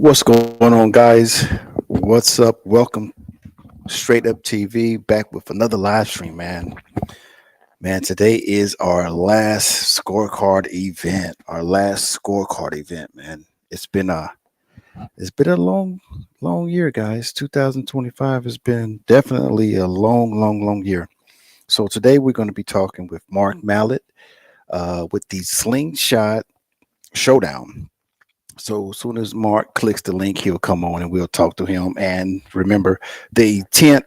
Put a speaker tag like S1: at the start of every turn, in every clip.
S1: What's going on, guys? What's up? Welcome straight up TV back with another live stream, man. Man, today is our last scorecard event. Our last scorecard event, man. It's been a long year, guys. 2025 has been definitely a long year. So today we're going to be talking with Mark Mallet with the Slingshot Showdown. So as soon as Mark clicks the link, he'll come on and we'll talk to him. And remember, the intent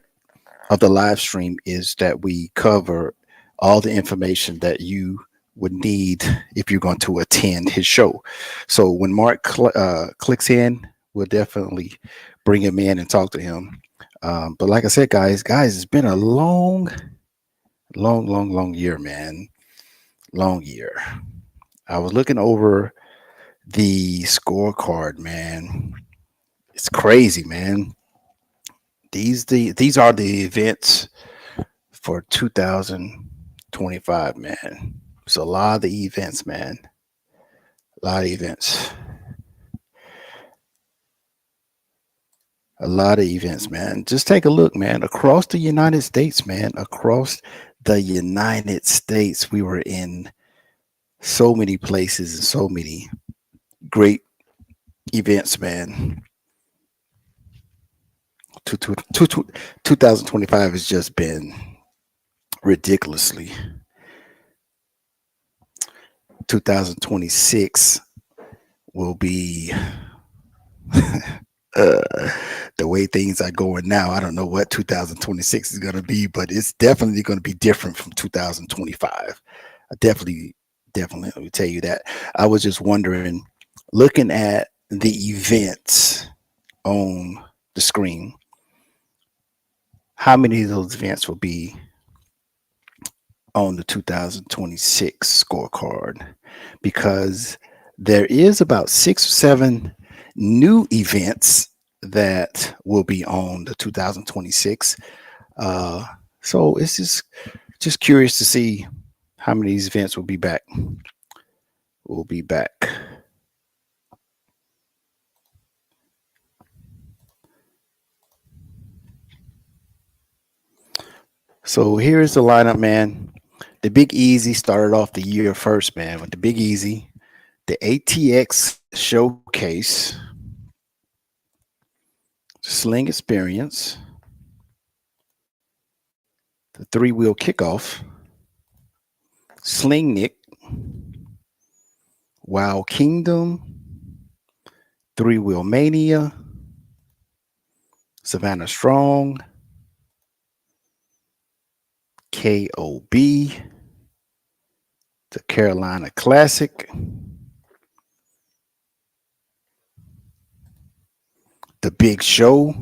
S1: of the live stream is that we cover all the information that you would need if you're going to attend his show. So when Mark clicks in, we'll definitely bring him in and talk to him. But like I said, guys, it's been a long year, man. Long year. I was looking over the scorecard, man. It's crazy, man. These are the events for 2025, man. It's a lot of the events, man. A lot of events. A lot of events, man. Just take a look, man. Across the United States, man. Across the United States, we were in so many places and so many great events, man. 2025 has just been ridiculously. 2026 will be the way things are going now. I don't know what 2026 is going to be, but it's definitely going to be different from 2025. I definitely let me tell you that. I was just wondering, looking at the events on the screen, how many of those events will be on the 2026 scorecard? Because there is about 6 or 7 new events that will be on the 2026. Uh, so it's just curious to see how many of these events will be back. Will be back. So here's the lineup, man. The Big Easy started off the year first, man, with the Big Easy, the ATX Showcase, Sling Experience, the Three Wheel Kickoff, Sling Nick, Wild Kingdom, Three Wheel Mania, Savannah Strong, KOB, the Carolina Classic, the Big Show,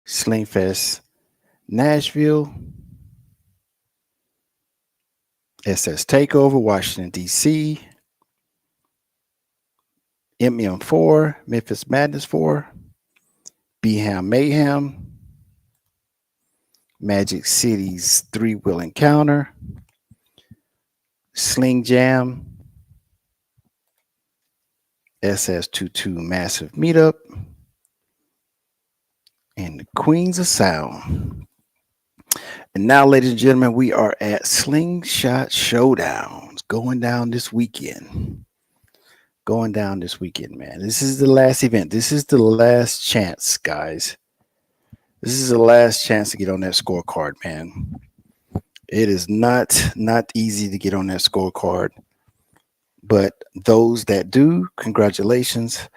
S1: Slingfest Nashville, SS Takeover Washington D.C., MM4 Memphis Madness 4, Beham Mayhem, Magic City's Three Wheel Encounter, Sling Jam, SS22 Massive Meetup, and the Queens of Sound. And now, ladies and gentlemen, we are at Slingshot Showdown. It's going down this weekend. Going down this weekend, man. This is the last event. This is the last chance, guys. This is the last chance to get on that scorecard, man. It is not easy to get on that scorecard, but those that do, congratulations.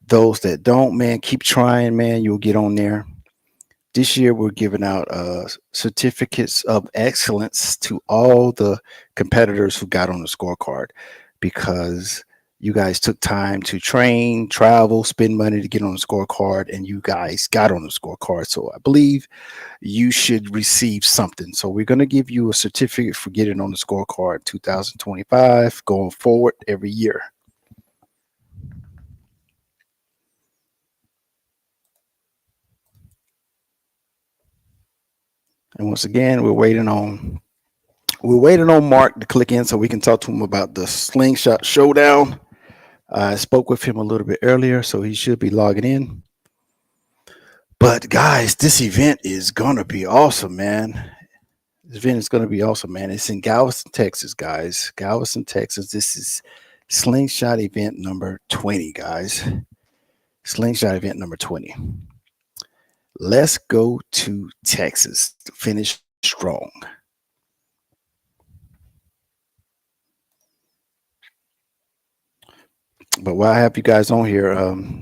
S1: Those that don't, man, keep trying, man. You'll get on there. This year, we're giving out certificates of excellence to all the competitors who got on the scorecard because you guys took time to train, travel, spend money to get on the scorecard, and you guys got on the scorecard. So I believe you should receive something. So we're going to give you a certificate for getting on the scorecard 2025 going forward every year. And once again, we're waiting on Mark to click in so we can talk to him about the Slingshot Showdown. I spoke with him a little bit earlier, so he should be logging in. But guys, this event is gonna be awesome, man. This event is gonna be awesome, man. It's in Galveston, Texas, guys. Galveston, Texas. This is Slingshot event number 20, guys. Slingshot event number 20. Let's go to Texas to finish strong. But while I have you guys on here,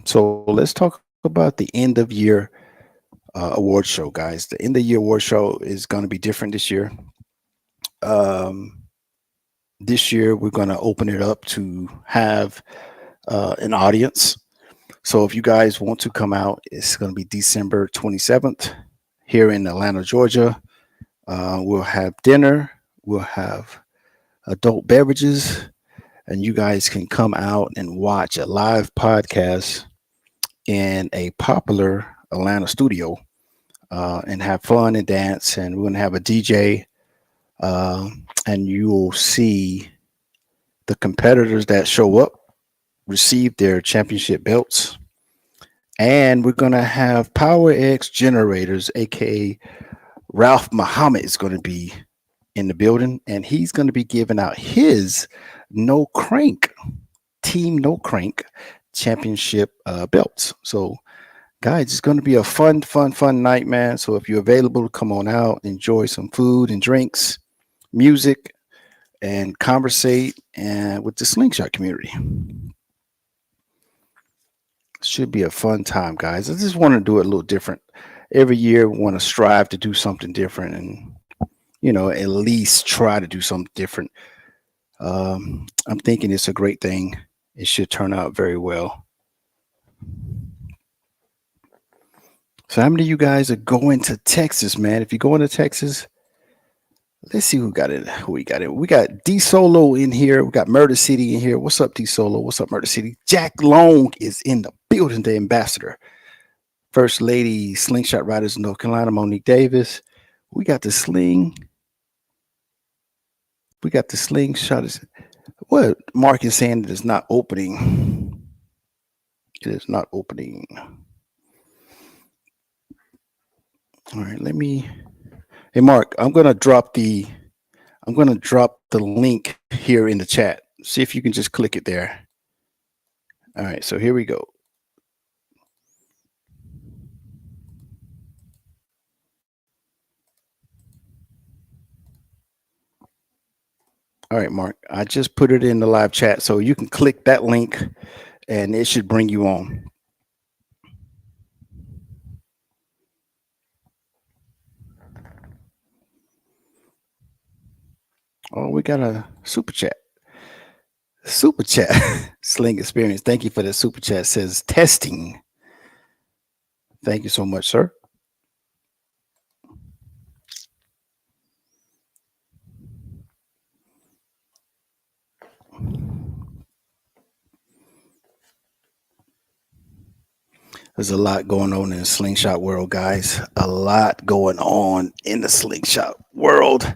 S1: so let's talk about the end of year award show, guys. The end of year award show is going to be different this year. Um, this year, we're going to open it up to have an audience. So if you guys want to come out, it's going to be December 27th here in Atlanta, Georgia. We'll have dinner, we'll have adult beverages, and you guys can come out and watch a live podcast in a popular Atlanta studio and have fun and dance. And we're going to have a DJ, and you will see the competitors that show up receive their championship belts. And we're going to have Power X Generators, aka Ralph Muhammad, is going to be in the building, and he's going to be giving out his No Crank Team No Crank championship belts. So, guys, it's going to be a fun night, man. So, if you're available, come on out, enjoy some food and drinks, music, and conversate and with the Slingshot community. Should be a fun time, guys. I just want to do it a little different. Every year, we want to strive to do something different and, at least try to do something different. I'm thinking it's a great thing. It should turn out very well. So, how many of you guys are going to Texas, man? If you're going to Texas, let's see who got it. Who we got it? We got D Solo in here. We got Murder City in here. What's up, D Solo? What's up, Murder City? Jack Long is in the building, the ambassador. First Lady Slingshot Riders of North Carolina, Monique Davis. We got the sling. We got the slingshot. What Mark is saying, it is not opening. It is not opening. All right, let me. Hey, Mark, I'm gonna drop the link here in the chat. See if you can just click it there. All right, so here we go. All right, Mark, I just put it in the live chat, so you can click that link, and it should bring you on. Oh, we got a super chat. Super chat. Sling Experience. Thank you for the super chat. Says testing. Thank you so much, sir. There's a lot going on in the slingshot world, guys. A lot going on in the slingshot world.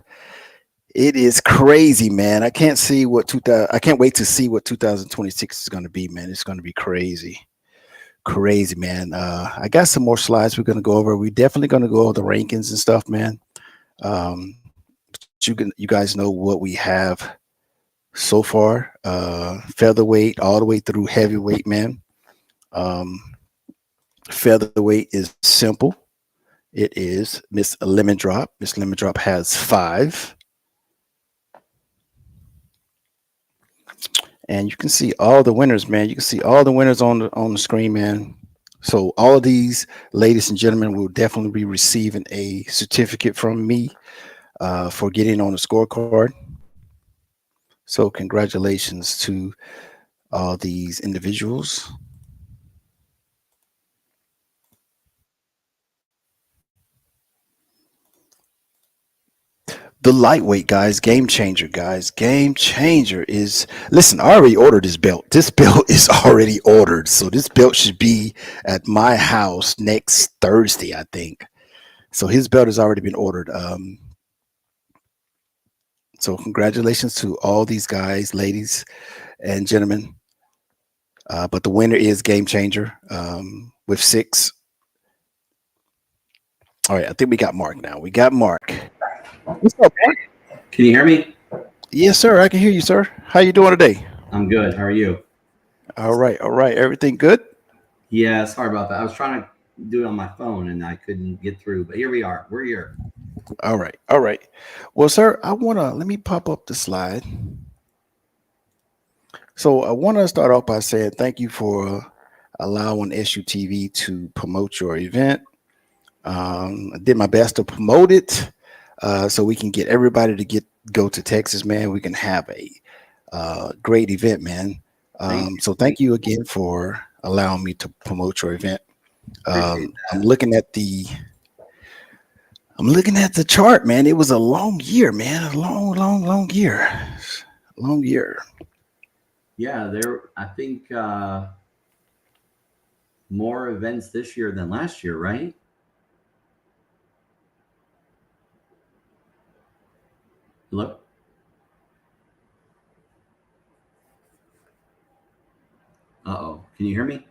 S1: It is crazy, man. I can't wait to see what 2026 is going to be, man. It's going to be crazy. Crazy, man. I got some more slides we're going to go over. We're definitely going to go over the rankings and stuff, man. Um, you guys know what we have so far. Featherweight all the way through heavyweight, man. Um, Featherweight is simple. It is Miss Lemon Drop. Miss Lemon Drop has 5. And you can see all the winners, man. You can see all the winners on the screen, man. So all of these ladies and gentlemen will definitely be receiving a certificate from me for getting on the scorecard. So congratulations to all these individuals. The lightweight, guys, game changer, guys. Game changer is, listen, I already ordered this belt. This belt is already ordered. So this belt should be at my house next Thursday, I think. So his belt has already been ordered. So congratulations to all these guys, ladies and gentlemen. But the winner is Game Changer with 6. All right, I think we got Mark now. We got Mark. What's up, Mark?
S2: Can you hear me?
S1: Yes, sir. I can hear you, sir. How you doing today?
S2: I'm good. How are you?
S1: All right, all right. Everything good?
S2: Yeah, sorry about that. I was trying to do it on my phone and I couldn't get through, but here we are. We're here.
S1: All right, all right. Well, sir, let me pop up the slide. So I want to start off by saying thank you for allowing SUTV to promote your event. I did my best to promote it so we can get everybody to go to Texas, man. We can have a great event, man.
S2: Thank you.
S1: So thank you again for allowing me to promote your event.
S2: Appreciate
S1: I'm
S2: that.
S1: looking at the chart, man. It was a long year, man. A long, long, long year. Long year.
S2: Yeah, I think more events this year than last year, right? Look. Uh-oh. Can you hear me?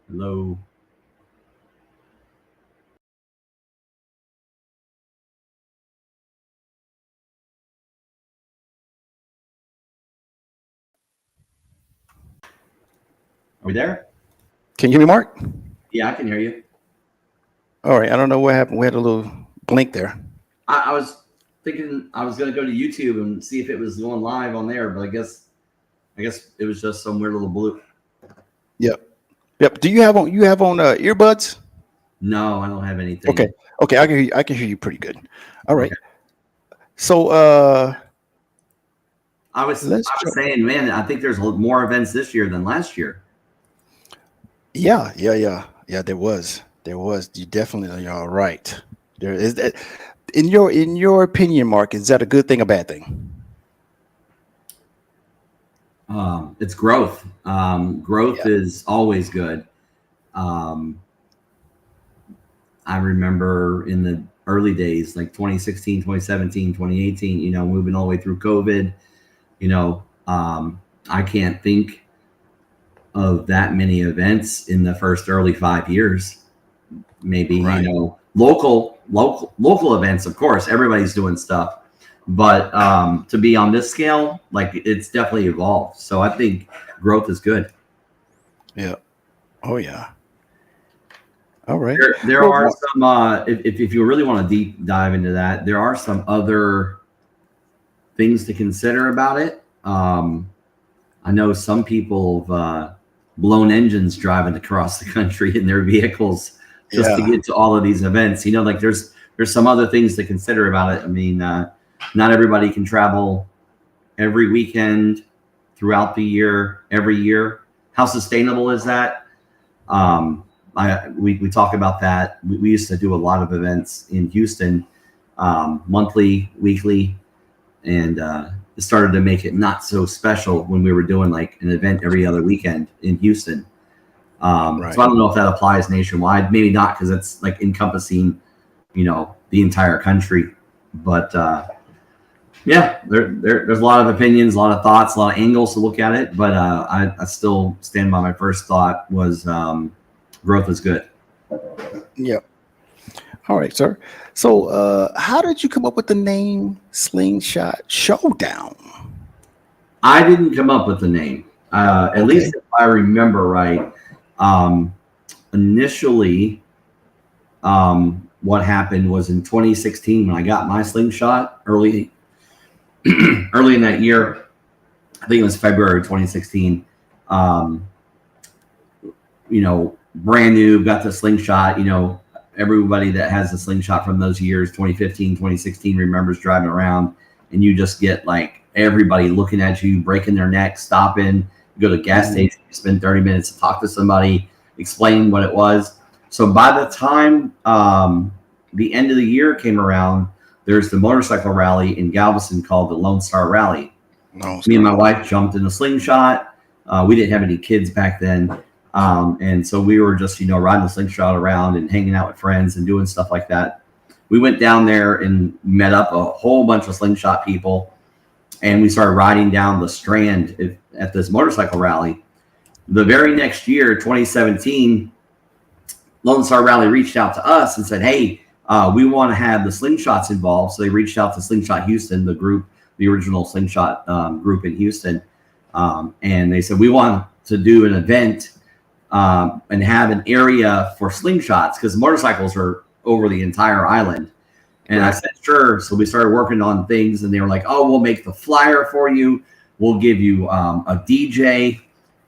S2: Hello. Are we there?
S1: Can you hear me, Mark?
S2: Yeah, I can hear you.
S1: All right. I don't know what happened. We had a little blink there.
S2: I was thinking I was gonna go to YouTube and see if it was going live on there, but I guess it was just some weird little blue.
S1: Yep. Yep. Do you have on earbuds?
S2: No, I don't have
S1: Okay.
S2: anything.
S1: Okay. I can hear you. I can hear you pretty good. All right.
S2: Okay.
S1: So
S2: I was
S1: let's
S2: I was
S1: jump.
S2: saying, man, I think there's more events this year than last year.
S1: Yeah. There was. There was. You definitely are right. There is that. In your opinion, Mark, is that a good thing or bad thing?
S2: It's growth. Growth
S1: Yeah.
S2: is always good. Um, I remember in the early days, like 2016, 2017, 2018, moving all the way through COVID, you know, um, I can't think of that many events in the first early 5 years. Maybe,
S1: Right.
S2: local events, of course, everybody's doing stuff. But to be on this scale, like it's definitely evolved. So I think growth is good.
S1: Yeah. Oh yeah. All right.
S2: There
S1: Well,
S2: are
S1: Mark,
S2: some if you really want to deep dive into that, there are some other things to consider about it. I know some people have blown engines driving across the country in their vehicles just to
S1: yeah.
S2: get to all of these events. Like there's some other things to consider about it. I mean, not everybody can travel every weekend throughout the year, every year. How sustainable is that? Um, we talk about that. We used to do a lot of events in Houston, monthly, weekly, and it started to make it not so special when we were doing like an event every other weekend in Houston. So
S1: Right.
S2: I don't know if that applies nationwide. Maybe not because it's like encompassing, the entire country. But yeah, there's a lot of opinions, a lot of thoughts, a lot of angles to look at it. But I still stand by my first thought was growth is good.
S1: Yeah. All right, sir. So how did you come up with the name Slingshot Showdown?
S2: I didn't come up with the name. At
S1: Okay.
S2: least if I remember right. Um, Initially, what happened was in 2016 when I got my slingshot early, early in that year. I think it was February 2016. Um, Brand new, got the slingshot. Everybody that has the slingshot from those years, 2015, 2016, remembers driving around, and you just get like everybody looking at you, breaking their neck, stopping. You go to a gas
S1: Mhm.
S2: station, you spend 30 minutes to talk to somebody, explain what it was. So by the time the end of the year came around, there's the motorcycle rally in Galveston called the Lone Star Rally.
S1: No,
S2: Me and
S1: sir.
S2: my wife jumped in a slingshot. We didn't have any kids back then. And so we were just, riding the slingshot around and hanging out with friends and doing stuff like that. We went down there and met up a whole bunch of slingshot people, and we started riding down the Strand at this motorcycle rally. The very next year, 2017, Lone Star Rally reached out to us and said, hey, we want to have the Slingshots involved. So they reached out to Slingshot Houston, the group, the original Slingshot group in Houston. And they said, we want to do an event and have an area for slingshots because motorcycles are over the entire island. And I said, sure. So we started working on things, and they were like, oh, we'll make the flyer for you. We'll give you a DJ.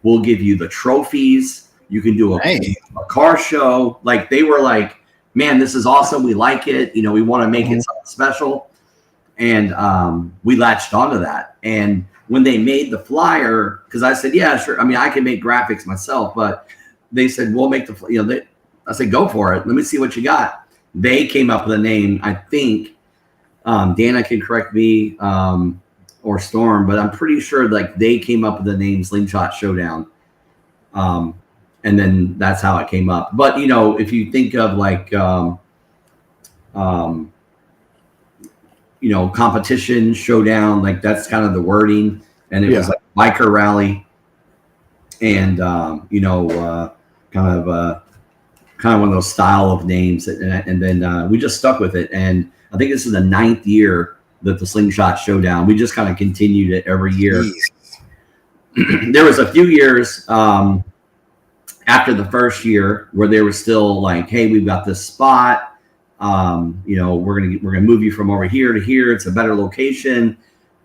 S2: We'll give you the trophies. You can do a car show. Like, they were like, man, this is awesome. We like it. We want to make it something special. And we latched onto that. And when they made the flyer, because I said, yeah, sure. I mean, I can make graphics myself, but they said, we'll make the, I said, go for it. Let me see what you got. They came up with a name. I think Dana can correct me or Storm, but I'm pretty sure like they came up with the name Slingshot Showdown. And then that's how it came up. But, if you think of like, competition, showdown, like that's kind of the wording. And it was like biker rally and, kind of one of those style of names. And then we just stuck with it. And I think this is the 9th year that the Slingshot Showdown, we just kind of continued it every year. There was a few years after the first year where they were still like, hey, we've got this spot. We're gonna move you from over here to here. It's a better location.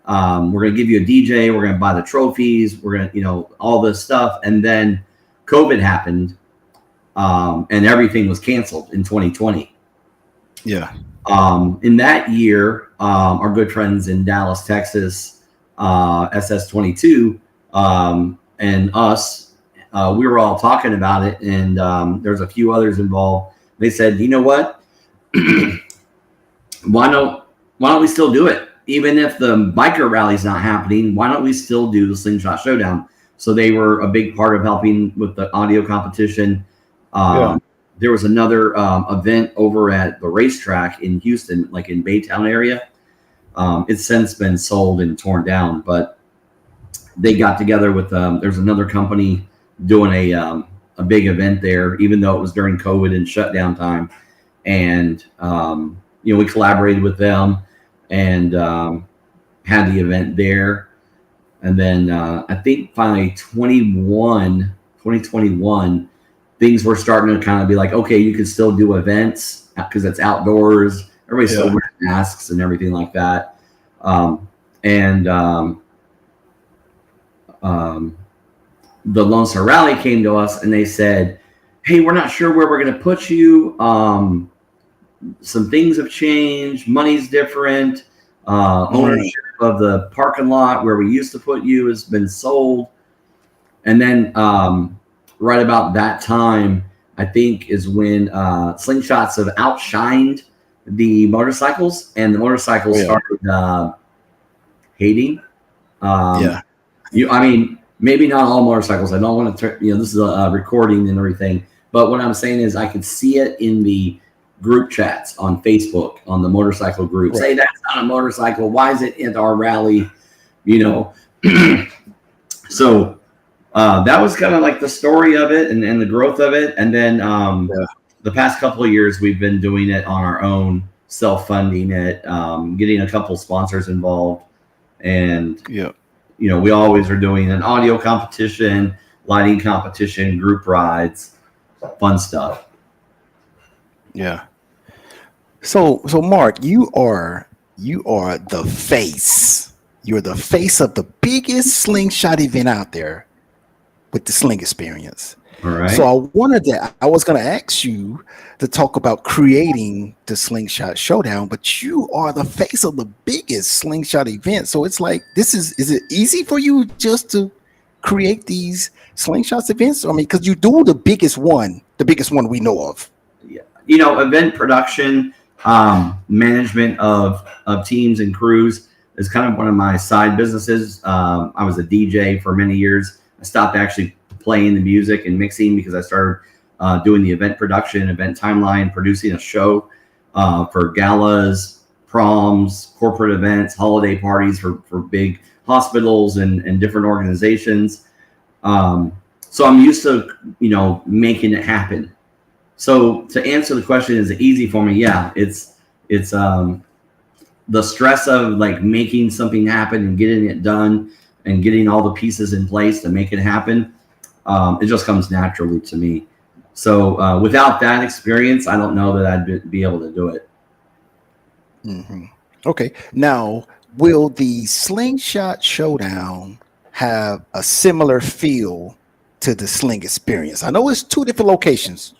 S2: We're gonna give you a DJ. We're gonna buy the trophies. We're gonna, all this stuff. And then COVID happened, and everything was canceled in 2020.
S1: Yeah.
S2: In that year, our good friends in Dallas, Texas, SS22, and us, we were all talking about it, and there's a few others involved. They said, you know what? why don't we still do it? Even if the biker rally's not happening, why don't we still do the Slingshot Showdown? So they were a big part of helping with the audio competition. There was another event over at the racetrack in Houston, like in Baytown area. It's since been sold and torn down, but they got together with there's another company doing a big event there, even though it was during COVID and shutdown time. And we collaborated with them and had the event there. And then I think finally 2021, things were starting to kind of be like, okay, you can still do events because it's outdoors. Everybody's still wearing masks and everything like that. The Lone Star Rally came to us and they said, hey, we're not sure where we're going to put you. Some things have changed. Money's different. Ownership of the parking lot where we used to put you has been sold. And then right about that time, I think is when Slingshots have outshined the motorcycles, and the motorcycles started hating. I mean, maybe not all motorcycles. I don't want to, this is a recording and everything. But what I'm saying is I could see it in the group chats on Facebook, on the motorcycle groups. Hey, that's not a motorcycle. Why is it in our rally? So that was kind of like the story of it and the growth of it. And then the past couple of years, we've been doing it on our own, self-funding it, getting a couple sponsors involved. And, we always are doing an audio competition, lighting competition, group rides, fun stuff.
S1: Yeah. So Mark, you are the face. You're the face of the biggest slingshot event out there with the Sling Experience.
S2: All right.
S1: So I was going to ask you to talk about creating the Slingshot Showdown, but you are the face of the biggest slingshot event. So it's like, is it easy for you just to create these slingshots events? I mean, because you do the biggest one we know of.
S2: Yeah. Event production, management of teams and crews is kind of one of my side businesses. I was a DJ for many years. I stopped actually playing the music and mixing because I started doing the event production, event timeline, producing a show for galas, proms, corporate events, holiday parties for big hospitals and different organizations. So I'm used to, making it happen. So to answer the question, is it easy for me? Yeah, it's the stress of like making something happen and getting it done and getting all the pieces in place to make it happen. It just comes naturally to me. So without that experience, I don't know that I'd be able to do it.
S1: Mm-hmm. Okay. Now, will the Slingshot Showdown have a similar feel to the Sling Experience? I know it's two different locations,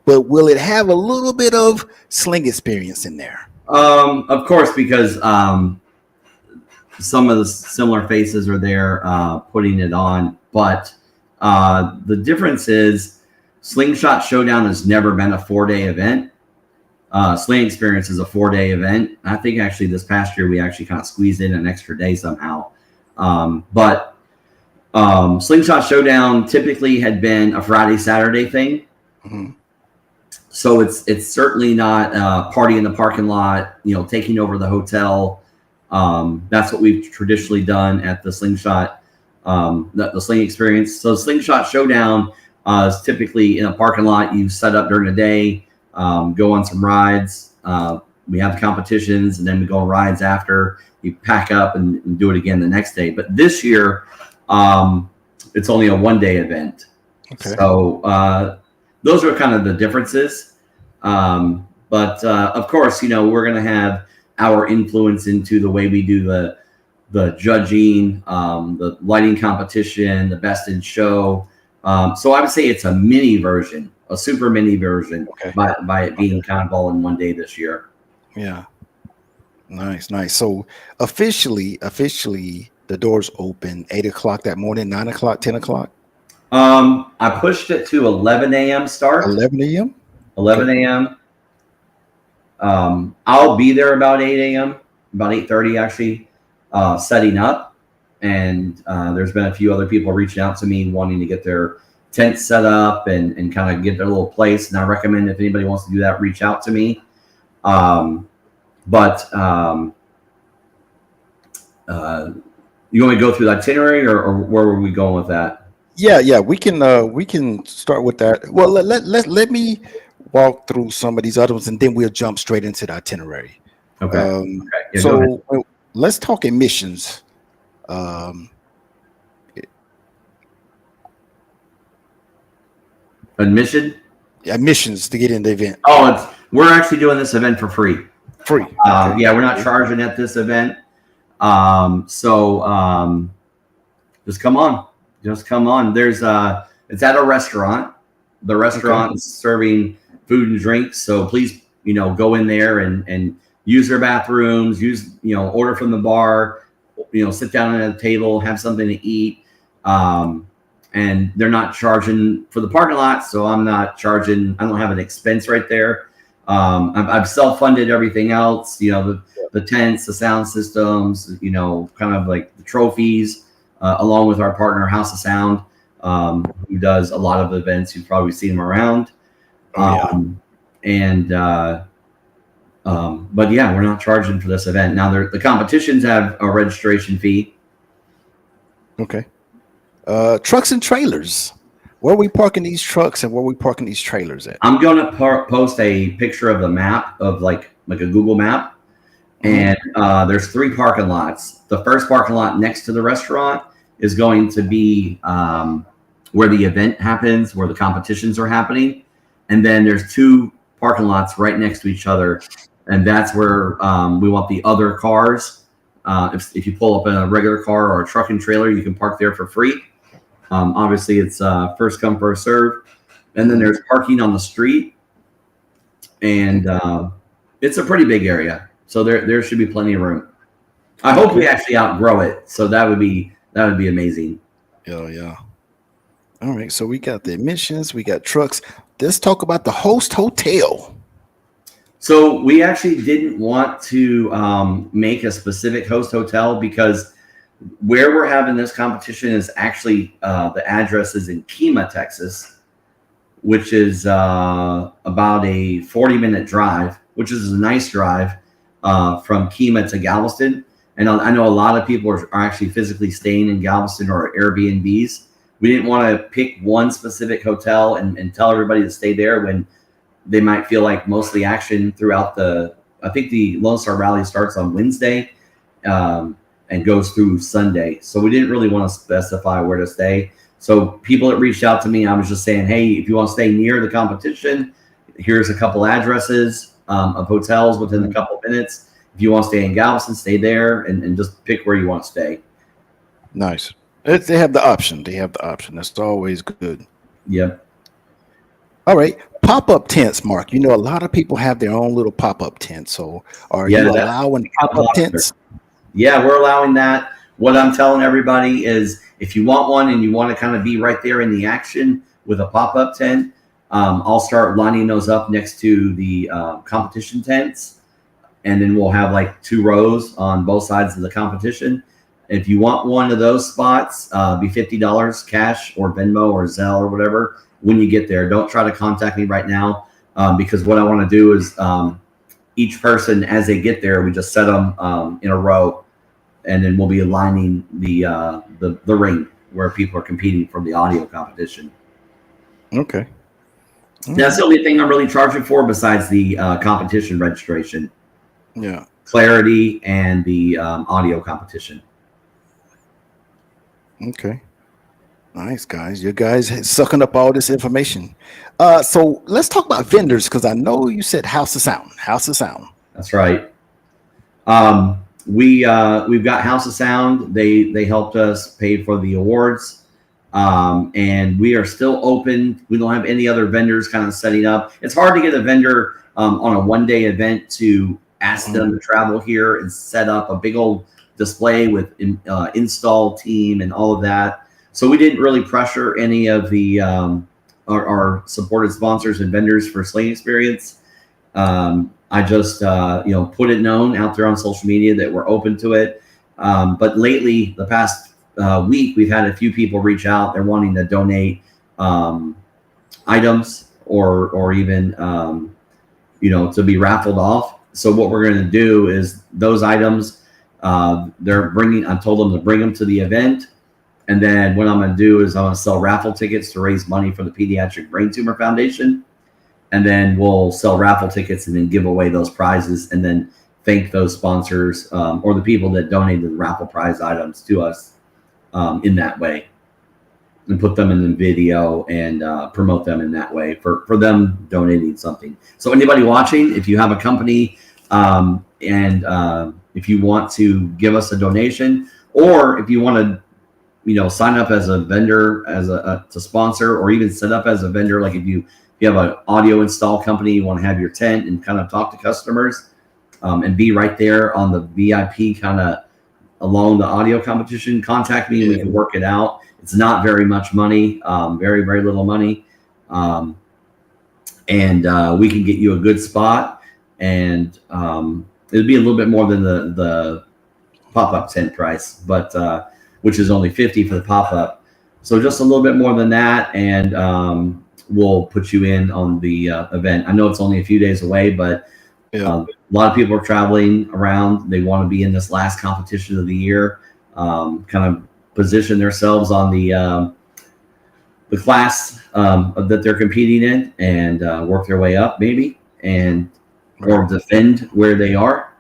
S1: but will it have a little bit of Sling Experience in there?
S2: Of course, because some of the similar faces are there putting it on, but the difference is Slingshot Showdown has never been a 4-day event. Sling Experience is a 4-day event. I think actually this past year we actually kind of squeezed in an extra day somehow. But Slingshot Showdown typically had been a Friday, Saturday thing.
S1: Mm-hmm.
S2: So it's certainly not a party in the parking lot, taking over the hotel. That's what we've traditionally done at the Slingshot, the Sling Experience. So Slingshot Showdown is typically in a parking lot. You set up during the day, go on some rides. We have the competitions, and then we go on rides after. You pack up and do it again the next day. But this year, it's only a 1-day event.
S1: Okay.
S2: So those are kind of the differences. But of course, we're going to have our influence into the way we do the judging, the lighting competition, the best in show. So I would say it's a mini version, a super mini version,
S1: okay,
S2: by it being kind of all in 1 day this year.
S1: Yeah. Nice. So officially, the doors open 8 o'clock that morning, 9 o'clock, 10 o'clock.
S2: I pushed it to 11 a.m. start.
S1: 11 a.m.
S2: 11 a.m. I'll be there about 8 a.m., about 8:30 actually, setting up. And there's been a few other people reaching out to me wanting to get their tent set up and kind of get their little place. And I recommend if anybody wants to do that, reach out to me. You want me to go through the itinerary or where were we going with that?
S1: Yeah, we can start with that. Well, let me walk through some of these other ones, and then we'll jump straight into the itinerary.
S2: Okay. Okay. Yeah,
S1: so let's talk admissions. Admissions to get in the event.
S2: Oh, we're actually doing this event for free.
S1: Free.
S2: Yeah, we're not charging at this event. So just come on. There's it's at a restaurant. The restaurant is serving food and drinks. So please, go in there and use their bathrooms, order from the bar, sit down at a table, have something to eat. And they're not charging for the parking lot. So I'm not charging. I don't have an expense right there. I've self-funded everything else, the tents, the sound systems, kind of like the trophies, along with our partner House of Sound, who does a lot of events. You've probably seen them around. But yeah, we're not charging for this event. Now the competitions have a registration fee.
S1: Okay. Trucks and trailers. Where are we parking these trucks and where are we parking these trailers at?
S2: I'm going to post a picture of the map of like a Google map. And there's 3 parking lots. The first parking lot next to the restaurant is going to be where the event happens, where the competitions are happening. And then there's 2 parking lots right next to each other. And that's where we want the other cars. If you pull up in a regular car or a truck and trailer, you can park there for free. Obviously, it's first come, first serve. And then there's parking on the street. And it's a pretty big area. So there should be plenty of room. I hope we actually outgrow it. So that would be amazing.
S1: Yeah. All right. So we got the admissions, we got trucks. Let's talk about the host hotel.
S2: So we actually didn't want to make a specific host hotel because Where we're having this competition is actually the address is in Kemah, Texas, which is about a 40-minute drive, which is a nice drive from Kemah to Galveston. And I know a lot of people are actually physically staying in Galveston or Airbnbs. We didn't want to pick one specific hotel and tell everybody to stay there when they might feel like most of the action throughout I think the Lone Star Rally starts on Wednesday and goes through Sunday. So we didn't really want to specify where to stay. So people that reached out to me, I was just saying, hey, if you want to stay near the competition, here's a couple addresses of hotels within a couple minutes. If you want to stay in Galveston, stay there and just pick where you want to stay.
S1: Nice. They have the option. That's always good.
S2: Yep.
S1: All right. Pop-up tents, Mark. You know, a lot of people have their own little pop-up tents. So are you allowing pop-up tents?
S2: Yeah, we're allowing that. What I'm telling everybody is if you want one and you want to kind of be right there in the action with a pop-up tent, I'll start lining those up next to the competition tents. And then we'll have like 2 rows on both sides of the competition. If you want one of those spots, be $50 cash or Venmo or Zelle or whatever when you get there. Don't try to contact me right now because what I want to do is each person as they get there, we just set them in a row, and then we'll be aligning the ring where people are competing for the audio competition.
S1: Okay.
S2: That's the only thing I'm really charging for besides the competition registration.
S1: Yeah.
S2: Clarity and the audio competition.
S1: Okay. Nice, guys. You guys sucking up all this information. So let's talk about vendors because I know you said House of Sound. House of Sound.
S2: That's right. We've got House of Sound. They helped us pay for the awards, and we are still open. We don't have any other vendors kind of setting up. It's hard to get a vendor on a one-day event to ask them to travel here and set up a big old display with install team and all of that. So we didn't really pressure any of the our supported sponsors and vendors for Sling Experience. I just put it known out there on social media that we're open to it. But lately, the past week, we've had a few people reach out. They're wanting to donate items or even to be raffled off. So what we're going to do is those items I told them to bring them to the event. And then what I'm going to do is I'm going to sell raffle tickets to raise money for the Pediatric Brain Tumor Foundation. And then we'll sell raffle tickets and then give away those prizes and then thank those sponsors or the people that donated the raffle prize items to us in that way. And put them in the video and promote them in that way for them donating something. So anybody watching, if you have a company and if you want to give us a donation, or if you want to sign up as a vendor to sponsor, or even set up as a vendor, like if you have an audio install company, you want to have your tent and kind of talk to customers and be right there on the VIP kind of along the audio competition, contact me and we can work it out. It's not very much money, very, very little money. And we can get you a good spot, and it'll be a little bit more than the pop-up tent price, but which is only $50 for the pop-up. So just a little bit more than that, and we'll put you in on the event. I know it's only a few days away, but a lot of people are traveling around. They want to be in this last competition of the year, kind of position themselves on the class that they're competing in, and work their way up maybe, or defend where they are.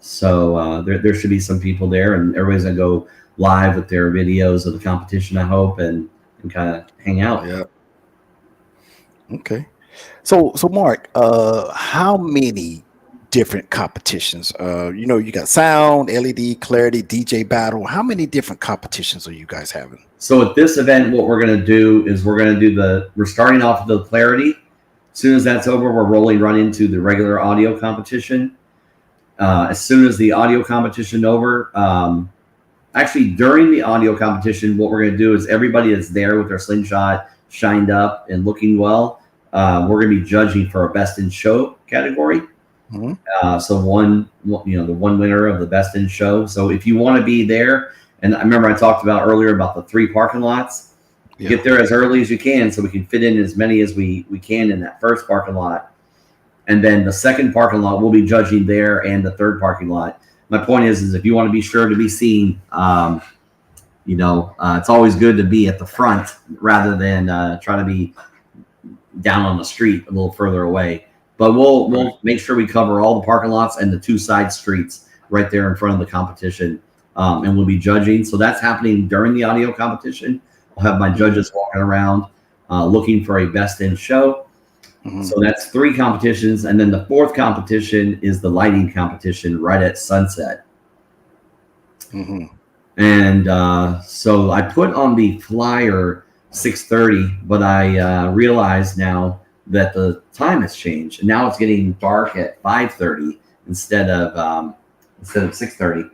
S2: So there should be some people there, and everybody's gonna go live with their videos of the competition, I hope, and kind of hang out.
S1: Yeah. Okay. So Mark, how many different competitions? You got sound, LED, clarity, DJ battle. How many different competitions are you guys having?
S2: So at this event, what we're going to do is we're starting off with the clarity. As soon as that's over, we're rolling right into the regular audio competition. As soon as the audio competition over, actually during the audio competition, what we're going to do is everybody that's there with their slingshot shined up and looking well, we're going to be judging for a best in show category. Mm-hmm. So the one winner of the best in show. So if you want to be there And I remember I talked about earlier about the 3 parking lots.
S1: Yeah.
S2: Get there as early as you can so we can fit in as many as we can in that first parking lot. And then the second parking lot, we'll be judging there, and the third parking lot. My point is if you want to be sure to be seen, it's always good to be at the front rather than try to be down on the street a little further away. But we'll make sure we cover all the parking lots and the 2 side streets right there in front of the competition, and we'll be judging. So that's happening during the audio competition. I'll have my judges walking around looking for a best in show. Mm-hmm. So that's 3 competitions, and then the 4th competition is the lighting competition right at sunset.
S1: Mm-hmm.
S2: And so I put on the flyer 6:30, but I realized now that the time has changed, and now it's getting dark at 5:30 instead of 6:30.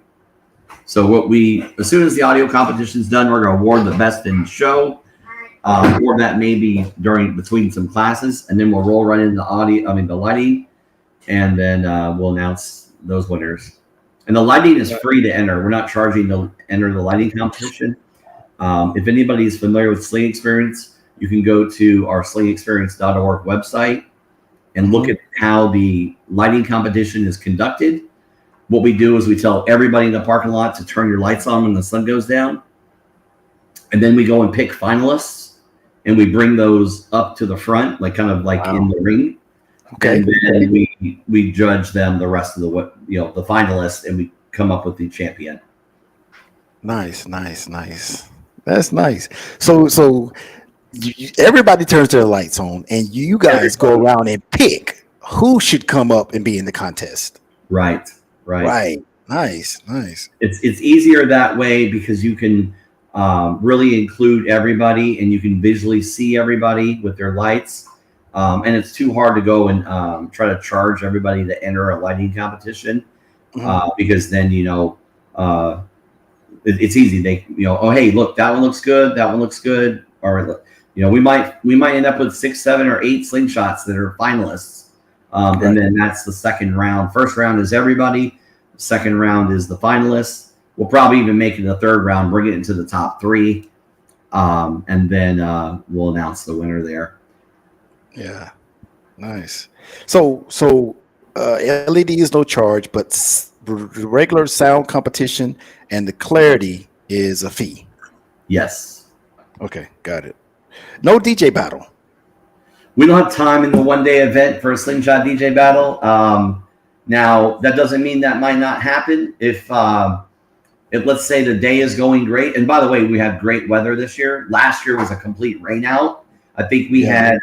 S2: So as soon as the audio competition is done, we're going to award the best in show. Or that may be between some classes, and then we'll roll right into the lighting, and then we'll announce those winners. And the lighting is free to enter. We're not charging to enter the lighting competition. If anybody is familiar with Sling Experience, you can go to our slingexperience.org website and look at how the lighting competition is conducted. What we do is we tell everybody in the parking lot to turn your lights on when the sun goes down. And then we go and pick finalists. And we bring those up to the front, like in the ring.
S1: Okay.
S2: And then we judge them, the rest of the finalists, and we come up with the champion.
S1: Nice. That's nice. So everybody turns their lights on, and you guys go around and pick who should come up and be in the contest.
S2: Right.
S1: Nice.
S2: It's easier that way because you can really include everybody, and you can visually see everybody with their lights. And it's too hard to go and try to charge everybody to enter a lighting competition because then it's easy. They oh hey, look, that one looks good, or we might end up with 6, 7, or 8 slingshots that are finalists, and then that's the second round. First round is everybody. Second round is the finalists. We'll probably even make it the third round, bring it into the top 3, and then we'll announce the winner there.
S1: Yeah, nice. So LED is no charge, but the regular sound competition and the clarity is a fee.
S2: Yes.
S1: Okay, got it. No DJ battle.
S2: We don't have time in the one-day event for a slingshot DJ battle. Now that doesn't mean that might not happen if let's say the day is going great. And by the way, we had great weather this year. Last year was a complete rain out. I think we had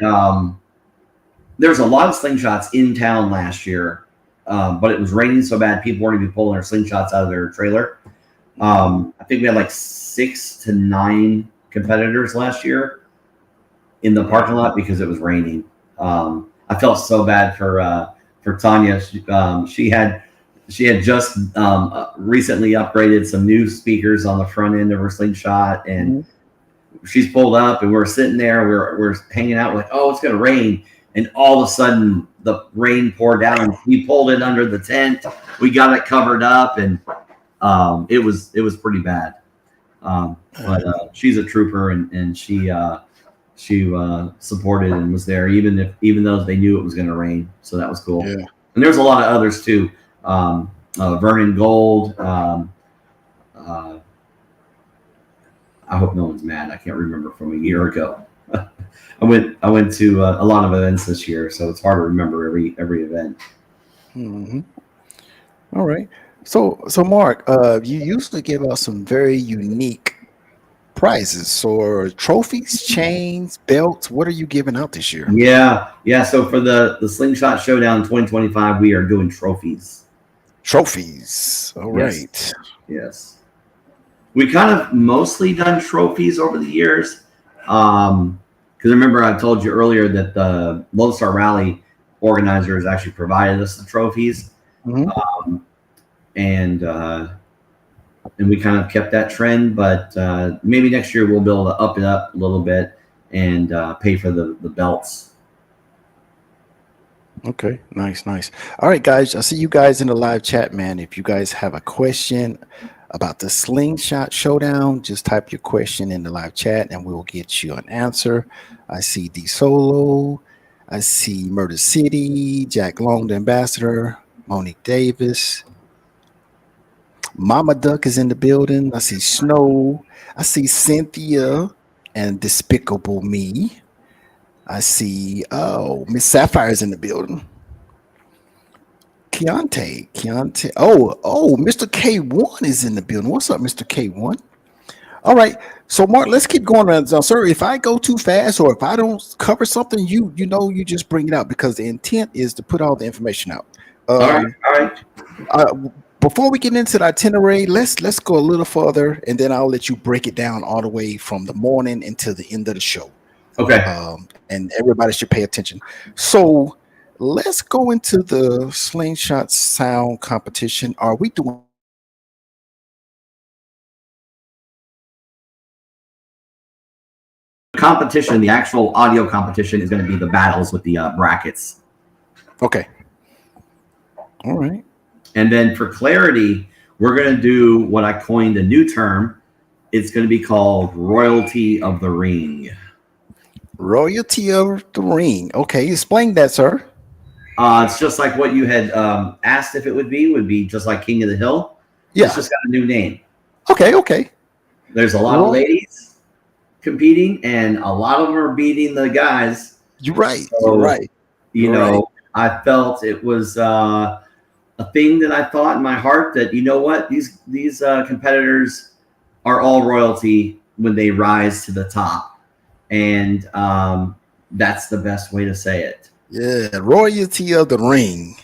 S2: there's a lot of slingshots in town last year, but it was raining so bad people weren't even pulling their slingshots out of their trailer. I think we had like 6 to 9 competitors last year in the parking lot because it was raining. I felt so bad for Tanya. She had just recently upgraded some new speakers on the front end of her slingshot, and she's pulled up, and we're sitting there, we're hanging out, like, oh, it's gonna rain, and all of a sudden the rain poured down. We pulled it under the tent, we got it covered up, and it was pretty bad. But she's a trooper, and she supported and was there even though they knew it was gonna rain, so that was cool. Yeah. And there's a lot of others too. Vernon Gold. I hope no one's mad. I can't remember from a year ago. I went to a lot of events this year, so it's hard to remember every event.
S1: Mm-hmm. All right. So Mark, you usually give out some very unique prizes or trophies, chains, belts. What are you giving out this year?
S2: Yeah. So for the Slingshot Showdown 2025, we are doing trophies.
S1: All right.
S2: Yes. We kind of mostly done trophies over the years. Because remember I told you earlier that the Lone Star Rally organizers actually provided us the trophies. Mm-hmm. And we kind of kept that trend, but maybe next year we'll be able to up it up a little bit and pay for the belts.
S1: Okay, nice. All right, guys, I see you guys in the live chat, man. If you guys have a question, about the Slingshot Showdown. Just type your question in the live chat and we'll get you an answer. I see D Solo. I see Murder City, Jack Long, the ambassador, Monique Davis. Mama Duck is in the building. I see Snow. I see Cynthia and Despicable Me. I see, oh, Miss Sapphire is in the building. Keontae. Oh, Mr. K1 is in the building. What's up, Mr. K1? All right. So, Mark, let's keep going around. So, sir, if I go too fast or if I don't cover something, you just bring it out because the intent is to put all the information out.
S2: All right.
S1: Before we get into the itinerary, let's go a little further, and then I'll let you break it down all the way from the morning until the end of the show.
S2: Okay.
S1: And everybody should pay attention. So let's go into the Slingshot sound competition. Are we doing
S2: Competition, the actual audio competition is going to be the battles with the brackets.
S1: okay? All right.
S2: And then for clarity, we're going to do what I coined a new term. It's going to be called royalty of the ring.
S1: Royalty of the ring. Okay, explain that, sir.
S2: It's just like what you had asked if it would be just like King of the Hill.
S1: Yeah.
S2: It's just got a new name.
S1: Okay.
S2: There's a lot of ladies competing, and a lot of them are beating the guys.
S1: You're right.
S2: So,
S1: You're right.
S2: You know, I felt it was a thing that I thought in my heart that, you know what, these competitors are all royalty when they rise to the top. And that's the best way to say it.
S1: Yeah, royalty of the ring.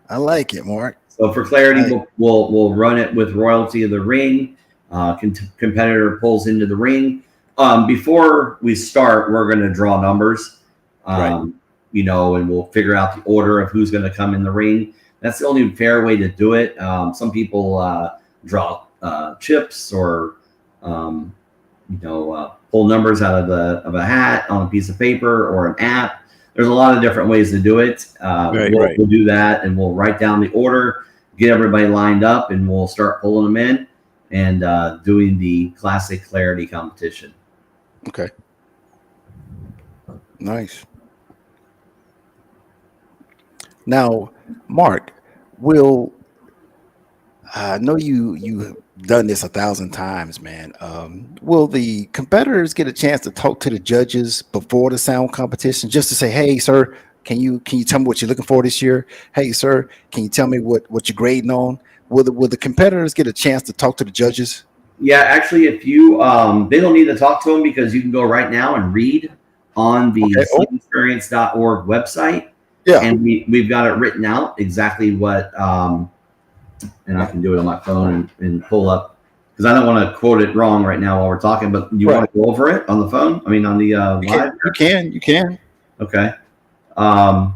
S1: I like it, Mark.
S2: So for clarity, we'll run it with royalty of the ring. Competitor pulls into the ring. Before we start, we're going to draw numbers, you know, and we'll figure out the order of who's going to come in the ring. That's the only fair way to do it. Some people draw chips or, you know, pull numbers out of a hat on a piece of paper or an app. There's a lot of different ways to do it. We'll do that, and we'll write down the order, get everybody lined up, and we'll start pulling them in and doing the classic clarity competition.
S1: Okay. Nice. Now, Mark, I know you've done this 1,000 times, man. Will the competitors get a chance to talk to the judges before the sound competition, just to say, "Hey, sir, can you tell me what you're looking for this year? Hey, sir, can you tell me what you're grading on?" Will the competitors get a chance to talk to the judges?
S2: Yeah, actually, if you they don't need to talk to them because you can go right now and read on the slingexperience.org website.
S1: Yeah,
S2: and we've got it written out exactly what. And I can do it on my phone and pull up, because I don't want to quote it wrong right now while we're talking, but you want to go over it on the phone? I mean, on the live?
S1: You can.
S2: Okay. Let's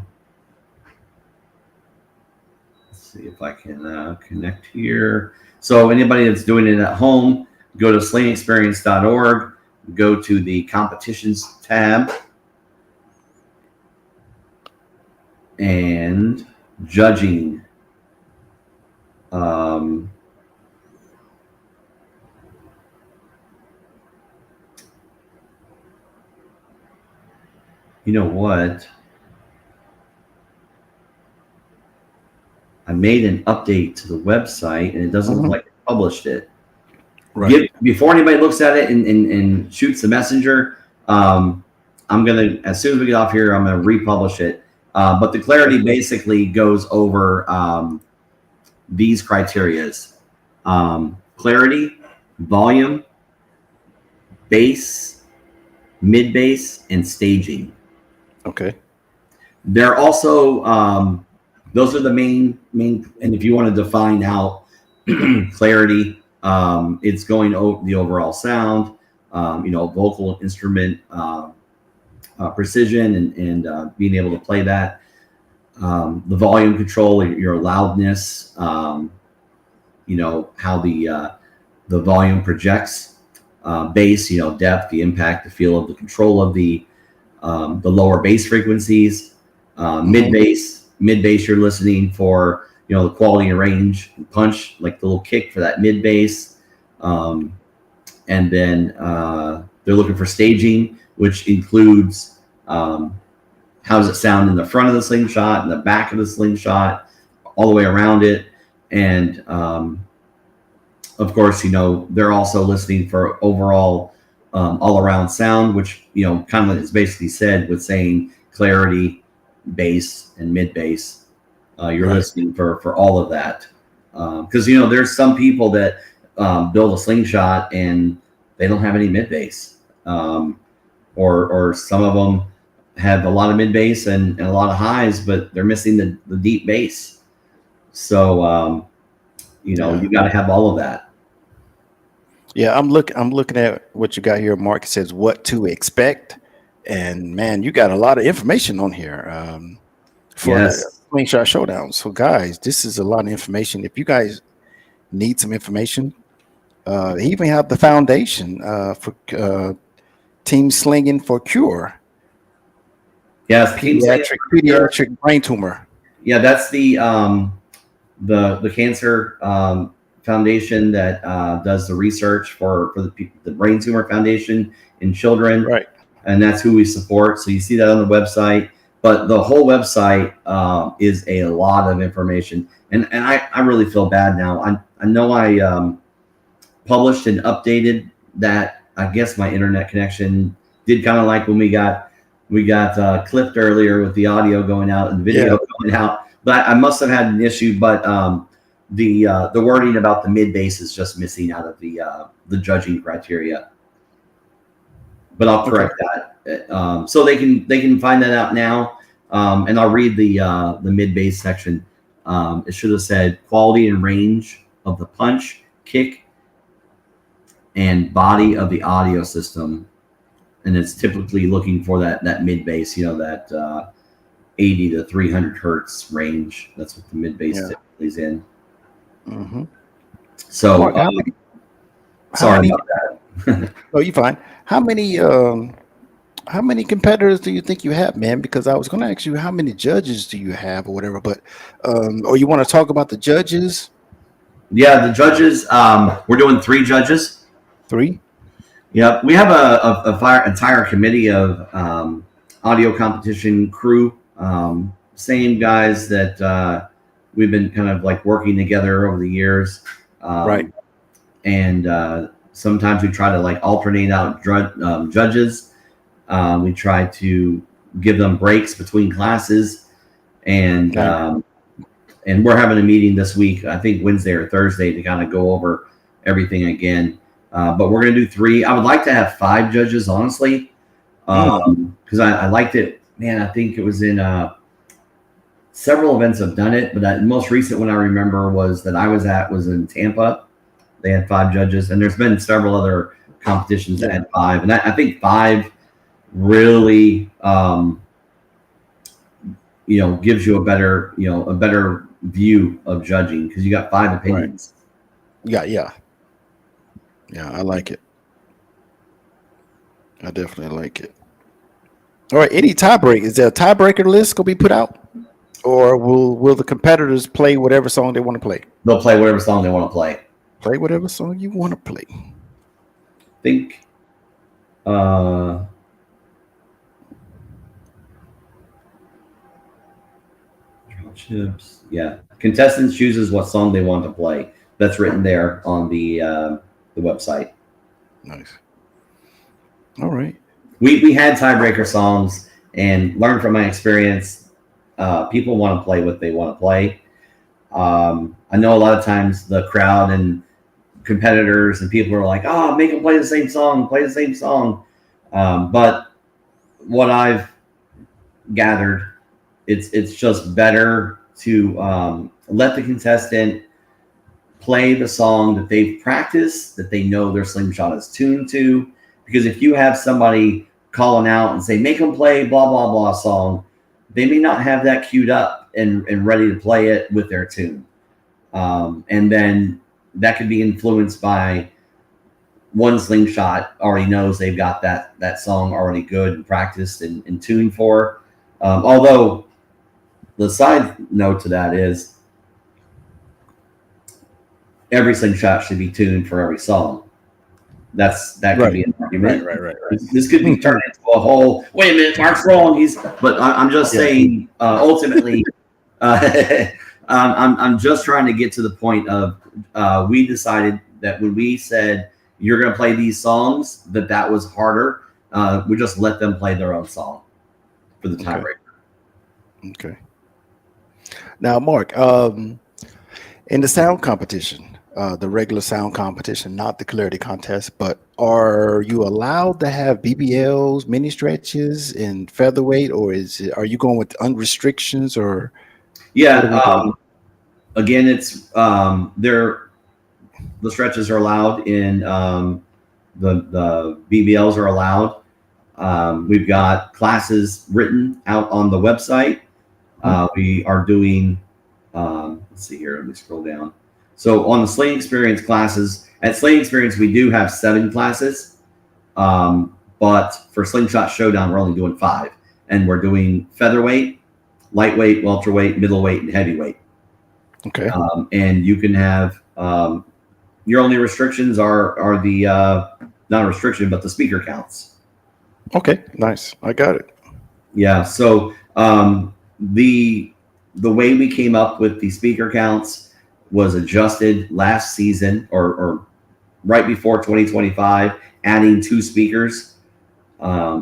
S2: see if I can connect here. So anybody that's doing it at home, go to slingexperience.org, go to the competitions tab, and judging. You know what? I made an update to the website, and it doesn't look like it published it. Right. Before anybody looks at it and shoots the messenger, I'm gonna, as soon as we get off here, I'm gonna republish it. But the clarity basically goes over these criterias: clarity, volume, bass, mid bass, and staging.
S1: Okay.
S2: They're also those are the main. And if you want to define out clarity, it's going over the overall sound, you know, vocal instrument precision, and being able to play that. The volume control, your loudness, you know, how the volume projects, bass, you know, depth, the impact, the feel of the control of the lower bass frequencies, mid bass, you're listening for the quality and range and punch, like the little kick for that mid bass. And then they're looking for staging, which includes how does it sound in the front of the slingshot, in the back of the slingshot, all the way around it. And of course, they're also listening for overall all around sound, which, kind of is basically said with saying clarity, bass, and mid bass. You're listening for all of that. Because, there's some people that build a slingshot and they don't have any mid bass. Or some of them have a lot of mid bass and a lot of highs, but they're missing the deep bass. So, you got to have all of that.
S1: Yeah, I'm looking at what you got here, Mark. It says what to expect. And man, you got a lot of information on here for the Slingshot Showdown. So guys, this is a lot of information. If you guys need some information, they even have the foundation for team slinging for cure.
S2: Yes,
S1: pediatric brain tumor.
S2: Yeah, that's the cancer foundation that does the research for the brain tumor foundation in children.
S1: Right.
S2: And that's who we support. So you see that on the website. But the whole website is a lot of information. And I really feel bad now. I know I published and updated that. I guess my internet connection did kind of like when we got clipped earlier with the audio going out and the video going out. But I must have had an issue. But the wording about the mid bass is just missing out of the judging criteria. But I'll correct that. So they can find that out now. And I'll read the mid bass section. It should have said quality and range of the punch, kick, and body of the audio system. And it's typically looking for that mid bass, that 80 to 300 hertz range. That's what the mid bass typically is in.
S1: Mm-hmm.
S2: So, sorry about that.
S1: Oh, you're fine. How many competitors do you think you have, man? Because I was going to ask you how many judges do you have or whatever, but or you want to talk about the judges?
S2: Yeah, the judges. We're doing 3 judges.
S1: 3?
S2: Yep. We have a entire committee of audio competition crew. Same guys that we've been kind of like working together over the years.
S1: Right.
S2: And sometimes we try to like alternate out judges. We try to give them breaks between classes, and we're having a meeting this week, I think Wednesday or Thursday, to kind of go over everything again. But we're going to do 3. I would like to have 5 judges, honestly, because I liked it. Man, I think it was in several events have done it, but the most recent one I remember was in Tampa. They had 5 judges, and there's been several other competitions that had 5, and I think 5 really gives you a better view of judging, because you got 5 opinions.
S1: Right. Yeah, I like it. I definitely like it. All right, any tiebreak? Is there a tiebreaker list going to be put out, or will the competitors play whatever song they want to play?
S2: They'll play whatever song they want to play.
S1: Play whatever song you want to play.
S2: I think chips. Yeah. Contestants chooses what song they want to play. That's written there on the website.
S1: Nice. All right.
S2: We had tiebreaker songs, and learned from my experience. People want to play what they want to play. I know a lot of times the crowd and competitors and people are like, "Oh, make them play the same song. Play the same song." But what I've gathered, it's just better to let the contestant play the song that they've practiced, that they know their slingshot is tuned to. Because if you have somebody calling out and say, make them play blah, blah, blah song, they may not have that queued up and ready to play it with their tune. And then that could be influenced by one slingshot already knows they've got that song already good and practiced and tuned for. Although the side note to that is every slingshot should be tuned for every song. That could
S1: Right.
S2: be an
S1: Right.
S2: argument.
S1: Right. Right.
S2: This could be
S1: Right.
S2: turned into a whole. Wait a minute, Mark's wrong. But I'm just
S1: Yeah.
S2: saying. Ultimately, I'm just trying to get to the point of we decided that when we said you're going to play these songs, that was harder. We just let them play their own song for the
S1: Okay.
S2: tiebreaker.
S1: Okay. Now, Mark, in the sound competition, the regular sound competition, not the clarity contest, but are you allowed to have BBLs, mini stretches, and featherweight, or are you going with unrestrictions, or what are
S2: Yeah.
S1: we doing?
S2: Again, it's the stretches are allowed in the BBLs are allowed. We've got classes written out on the website. We are doing. Let's see here. Let me scroll down. So on the Sling Experience classes, at Sling Experience, we do have 7 classes. But for Slingshot Showdown, we're only doing 5. And we're doing featherweight, lightweight, welterweight, middleweight, and heavyweight.
S1: Okay.
S2: And you can have your only restrictions are the not a restriction, but the speaker counts.
S1: Okay. Nice. I got it.
S2: Yeah. So the way we came up with the speaker counts was adjusted last season or right before 2025, adding 2 speakers,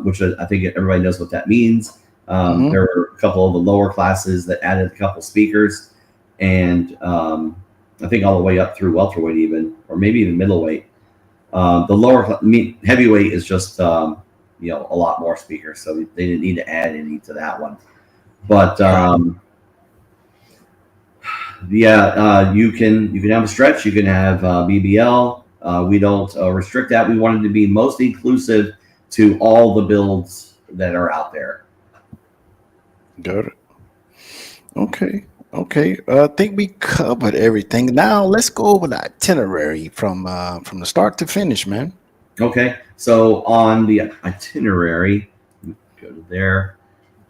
S2: which I think everybody knows what that means. There were a couple of the lower classes that added a couple speakers, and I think all the way up through welterweight even, or maybe even middleweight. The lower heavyweight is just a lot more speakers, so they didn't need to add any to that one. But you can have a stretch, you can have BBL. We don't restrict that. We wanted to be most inclusive to all the builds that are out there.
S1: Got it. Okay. Okay. I think we covered everything. Now let's go over the itinerary from the start to finish, man.
S2: Okay, so on the itinerary, go to there.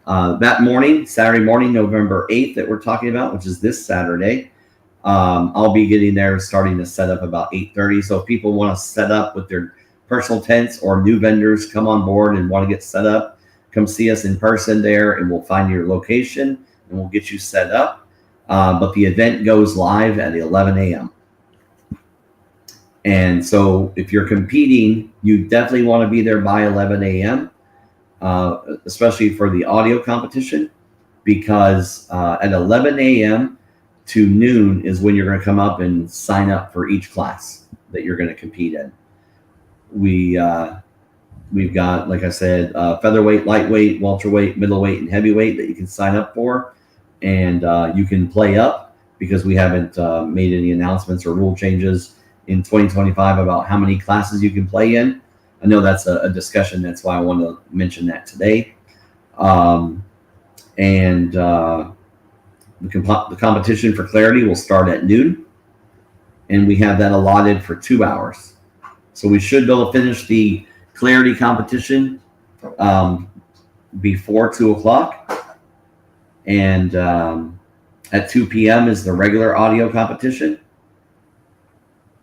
S2: That morning, Saturday morning, November 8th, that we're talking about, which is this Saturday, I'll be getting there starting to set up about 8:30. So if people want to set up with their personal tents or new vendors come on board and want to get set up, come see us in person there and we'll find your location and we'll get you set up. But the event goes live at 11 a.m. And so if you're competing, you definitely want to be there by 11 a.m., especially for the audio competition, because at 11 a.m. to noon is when you're going to come up and sign up for each class that you're going to compete in. We've got, like I said, featherweight, lightweight, welterweight, middleweight, and heavyweight that you can sign up for. And you can play up because we haven't made any announcements or rule changes in 2025 about how many classes you can play in. I know that's a discussion. That's why I want to mention that today. The competition for clarity will start at noon, and we have that allotted for 2 hours. So we should be able to finish the clarity competition before 2 o'clock. And at 2 p.m. is the regular audio competition.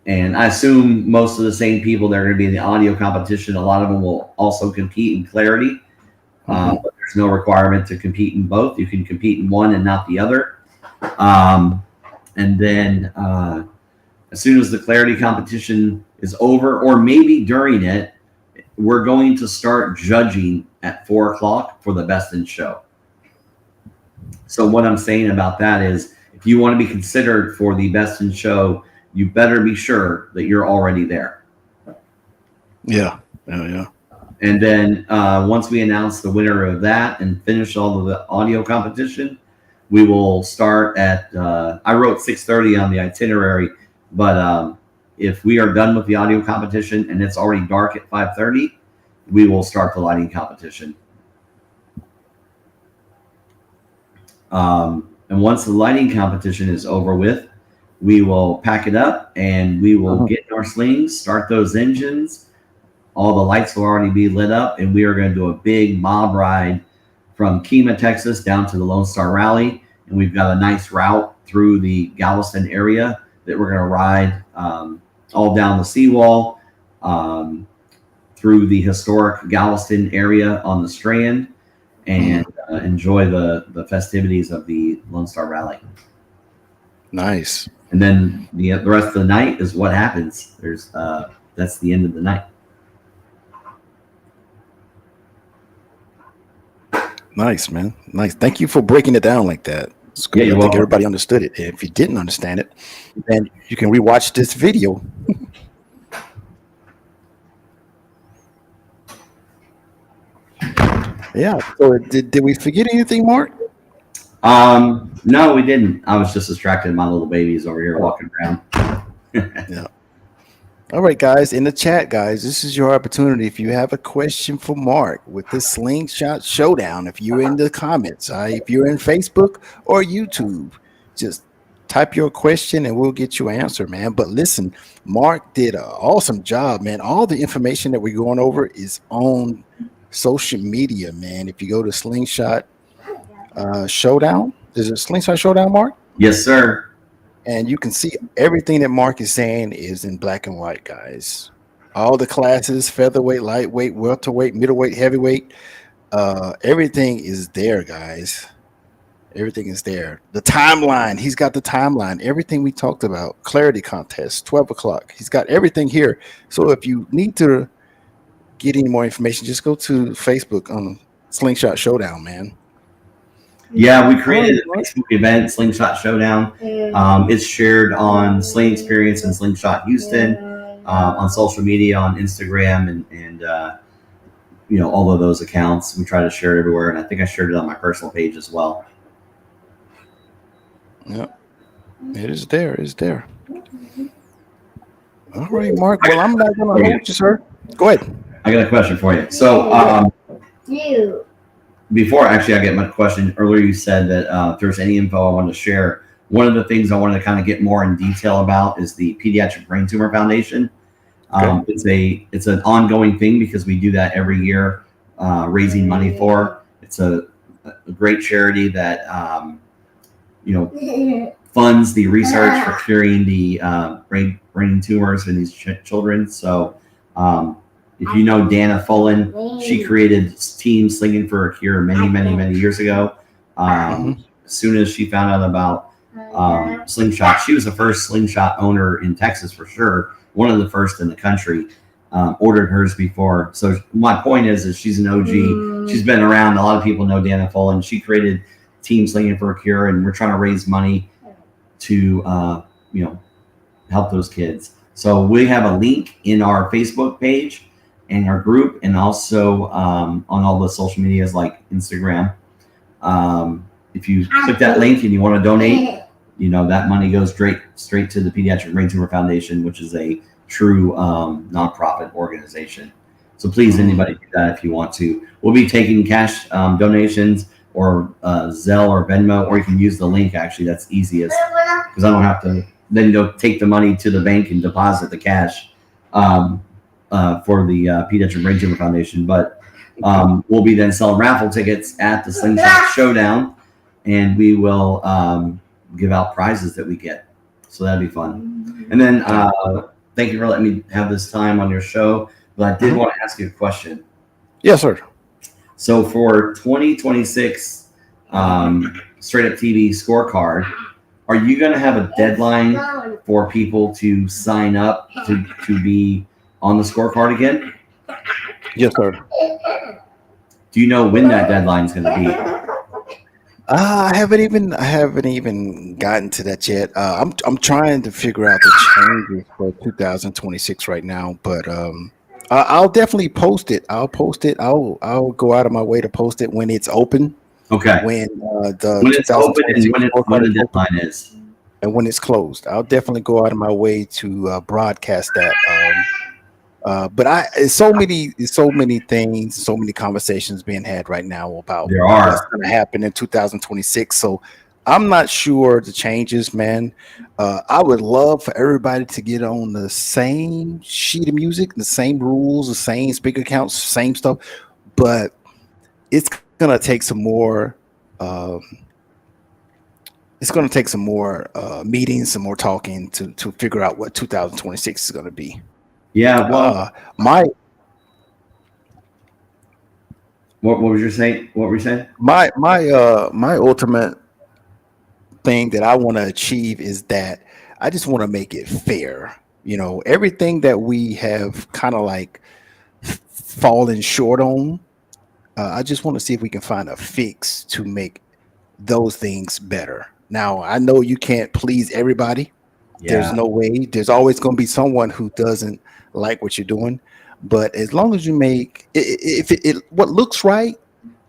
S2: And I assume most of the same people that are going to be in the audio competition, a lot of them will also compete in clarity. But there's no requirement to compete in both. You can compete in one and not the other. And then as soon as the clarity competition is over, or maybe during it, we're going to start judging at 4 o'clock for the best in show. So what I'm saying about that is, if you want to be considered for the best in show, you better be sure that you're already there.
S1: Yeah.
S2: And then once we announce the winner of that and finish all of the audio competition, we will start at, I wrote 6:30 on the itinerary, but if we are done with the audio competition and it's already dark at 5:30, we will start the lighting competition. And once the lighting competition is over with, we will pack it up and we will get in our slings, start those engines. All the lights will already be lit up, and we are going to do a big mob ride from Kemah, Texas, down to the Lone Star Rally. And we've got a nice route through the Galveston area that we're going to ride all down the seawall, um, through the historic Galveston area on the Strand, and enjoy the festivities of the Lone Star Rally.
S1: Nice.
S2: And then the rest of the night is what happens. There's that's the end of the night.
S1: Nice, man. Nice. Thank you for breaking it down like that. It's good.
S2: Yeah, you're
S1: I think
S2: welcome.
S1: everybody understood it. If you didn't understand it, then you can rewatch this video. Yeah. So did we forget anything, Mark?
S2: No, we didn't. I was just distracted. My little baby's over here walking around.
S1: Yeah. All right, guys, in the chat, guys, this is your opportunity. If you have a question for Mark with the Slingshot Showdown, if you're in the comments, if you're in Facebook or YouTube, just type your question and we'll get you an answer, man. But listen, Mark did an awesome job, man. All the information that we're going over is on social media, man. If you go to Slingshot Showdown, is it Slingshot Showdown, Mark?
S2: Yes, sir.
S1: And you can see everything that Mark is saying is in black and white, guys. All the classes, featherweight, lightweight, welterweight, middleweight, heavyweight, everything is there, guys. Everything is there. The timeline, he's got the timeline. Everything we talked about, clarity contest, 12 o'clock. He's got everything here. So if you need to get any more information, just go to Facebook on Slingshot Showdown, man.
S2: Yeah, we created a Facebook event, Slingshot Showdown. It's shared on Sling Experience and Slingshot Houston, on social media, on Instagram, and all of those accounts. We try to share it everywhere, and I think I shared it on my personal page as well.
S1: Yep, it is there. It's there. All right, Mark. Well, I'm not going to hold you, sir. Go ahead.
S2: I got a question for you. So, before actually I get my question, earlier you said that if there's any info I wanted to share, one of the things I wanted to kind of get more in detail about is the Pediatric Brain Tumor Foundation. Okay. It's an ongoing thing because we do that every year, raising money for. It's a great charity that funds the research for curing the brain tumors in these children. So if you know Dana Fullen, she created Team Slinging for a Cure many years ago. As soon as she found out about Slingshot, she was the first Slingshot owner in Texas for sure, one of the first in the country. Ordered hers before. So my point is she's an OG. She's been around. A lot of people know Dana Fullen. She created Team Slinging for a Cure, and we're trying to raise money to help those kids. So we have a link in our Facebook page and our group, and also on all the social medias like Instagram. If you click that link and you want to donate, that money goes straight to the Pediatric Brain Tumor Foundation, which is a true nonprofit organization. So please, anybody do that if you want to. We'll be taking cash donations or Zelle or Venmo, or you can use the link. Actually, that's easiest because I don't have to then go take the money to the bank and deposit the cash for the Pediatric Brain Tumor Foundation. But we'll be then selling raffle tickets at the Slingshot Showdown, and we will give out prizes that we get. So that'd be fun. And then thank you for letting me have this time on your show. But I did want to ask you a question.
S1: Yes, sir.
S2: So for 2026 Straight Up TV Scorecard, are you going to have a deadline for people to sign up to be on the scorecard again?
S1: Yes, sir.
S2: Do you know when that deadline is going to be?
S1: I haven't even gotten to that yet. I'm trying to figure out the changes for 2026 right now, but I'll definitely post it. I'll post it. I'll go out of my way to post it when it's open.
S2: Okay.
S1: When
S2: it's open and when the deadline is,
S1: and when it's closed, I'll definitely go out of my way to broadcast that. But it's so many things, so many conversations being had right now about what's going to happen in 2026. So I'm not sure the changes, man. I would love for everybody to get on the same sheet of music, the same rules, the same speaker counts, same stuff. But it's gonna take some more. It's it's going to take some more meetings, some more talking to figure out what 2026 is going to be.
S2: Yeah. Well,
S1: Uh, my
S2: what was you saying? What were you saying?
S1: my ultimate thing that I want to achieve is that I just want to make it fair. You know, everything that we have kind of like fallen short on. I just want to see if we can find a fix to make those things better. Now, I know you can't please everybody. There's
S2: Yeah.
S1: no way. There's always going to be someone who doesn't like what you're doing. But as long as you make if what looks right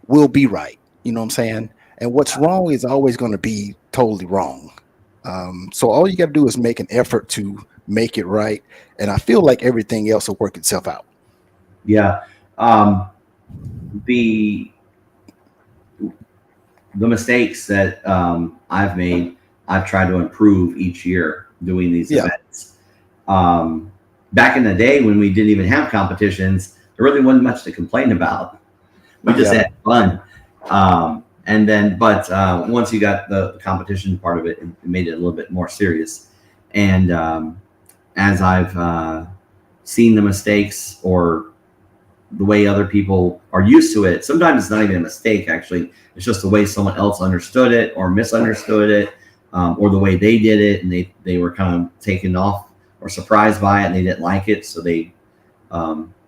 S1: will be right. You know what I'm saying? And what's wrong is always going to be totally wrong. So all you got to do is make an effort to make it right. And I feel like everything else will work itself out.
S2: Yeah. Um, the the mistakes that I've made, I've tried to improve each year doing these
S1: Yeah.
S2: events. Um, Back in the day when we didn't even have competitions, there really wasn't much to complain about. We just
S1: Yeah.
S2: had fun. And then, but once you got the competition part of it, it made it a little bit more serious. And as I've seen the mistakes or the way other people are used to it, sometimes it's not even a mistake, actually. It's just the way someone else understood it or misunderstood it, or the way they did it, and they were kind of taken off or surprised by it and they didn't like it. So they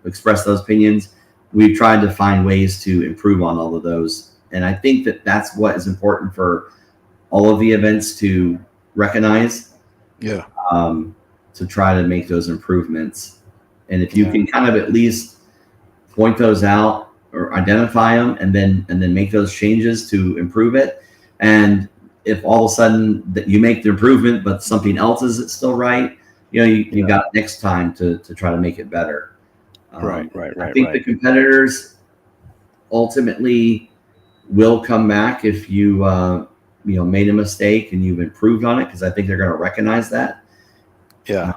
S2: expressed those opinions. We've tried to find ways to improve on all of those. And I think that that's what is important for all of the events to recognize,
S1: Yeah.
S2: to try to make those improvements. And if you
S1: Yeah.
S2: can kind of at least point those out or identify them and then make those changes to improve it. And if all of a sudden that you make the improvement, but something else isn't still right, you
S1: Yeah.
S2: got next time to try to make it better.
S1: Right. Right.
S2: I
S1: Right.
S2: think the
S1: Right.
S2: competitors ultimately will come back if you made a mistake and you've improved on it, because I think they're going to recognize that.
S1: Yeah.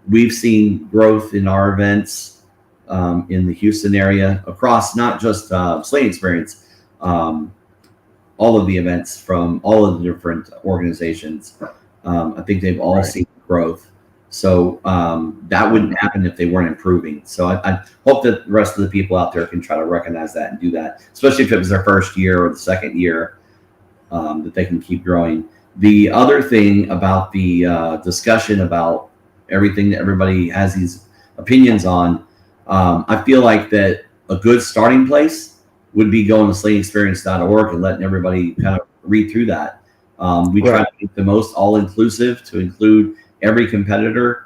S2: We've seen growth in our events in the Houston area across not just Sling Experience, um, all of the events from all of the different organizations. I think they've all
S1: Right.
S2: seen growth. So that
S1: Right.
S2: wouldn't happen if they weren't improving. So I hope that the rest of the people out there can try to recognize that and do that, especially if it was their first year or the second year, that they can keep growing. The other thing about the discussion about everything that everybody has these opinions on, I feel like that a good starting place would be going to slingexperience.org and letting everybody kind of read through that. We try
S1: Right.
S2: to make the most all inclusive to include every competitor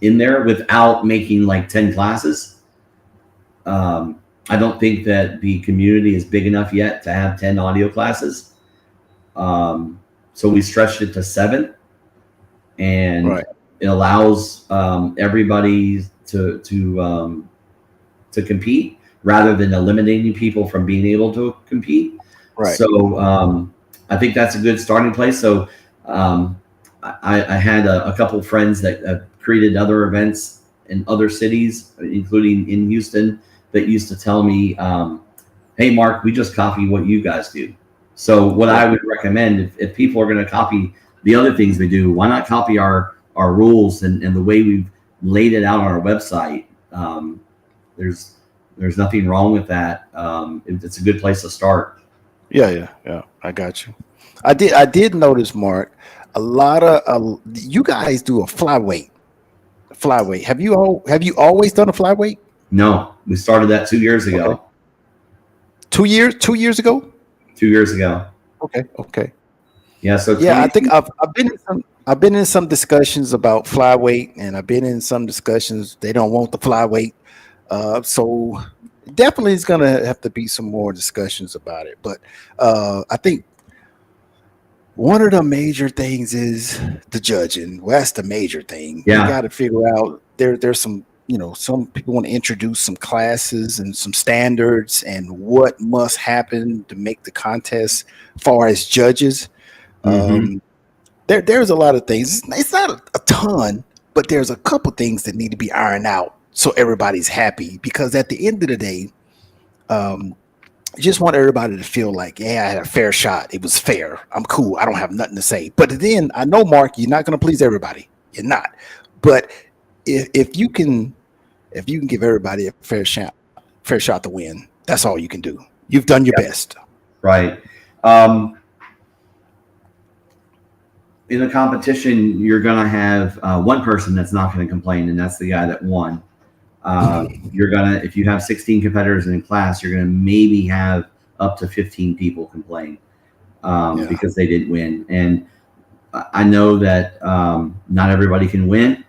S2: in there without making like 10 classes. I don't think that the community is big enough yet to have 10 audio classes. So we stretched it to 7, and
S1: Right.
S2: it allows everybody to compete rather than eliminating people from being able to compete.
S1: Right.
S2: So I think that's a good starting place. So I had a couple of friends that have created other events in other cities, including in Houston, that used to tell me, hey, Mark, we just copy what you guys do. So what I
S1: Yeah.
S2: would recommend, if people are going to copy the other things we do, why not copy our rules and the way we've laid it out on our website? There's there's nothing wrong with that. It's a good place to start.
S1: Yeah. Yeah. Yeah. I got you. I did notice, Mark, a lot of you guys do a flyweight. Flyweight. Have you always done a flyweight?
S2: No, we started that 2 years
S1: Okay.
S2: ago.
S1: 2 years. 2 years ago.
S2: 2 years ago.
S1: Okay. Okay.
S2: Yeah. So
S1: Yeah, I
S2: 20.
S1: think I've been in some discussions about flyweight, and I've been in some discussions they don't want the flyweight. So definitely it's gonna have to be some more discussions about it. But I think one of the major things is the judging. Well, that's the major thing. You
S2: Yeah.
S1: got to figure out there's some, some people want to introduce some classes and some standards and what must happen to make the contest far as judges.
S2: Hmm.
S1: Um, there's a lot of things. It's not a ton, but there's a couple things that need to be ironed out so everybody's happy. Because at the end of the day, um, You just want everybody to feel like, yeah, I had a fair shot. It was fair. I'm cool. I don't have nothing to say. But then I know, Mark, you're not going to please everybody. You're not. But if you can, if you can give everybody a fair shot to win, that's all you can do. You've done your
S2: Yeah.
S1: best.
S2: Right. Um, in a competition, you're going to have one person that's not going to complain, and that's the guy that won. You're gonna, if you have 16 competitors in a class, you're gonna maybe have up to 15 people complain
S1: Yeah.
S2: because they didn't win. And I know that not everybody can win.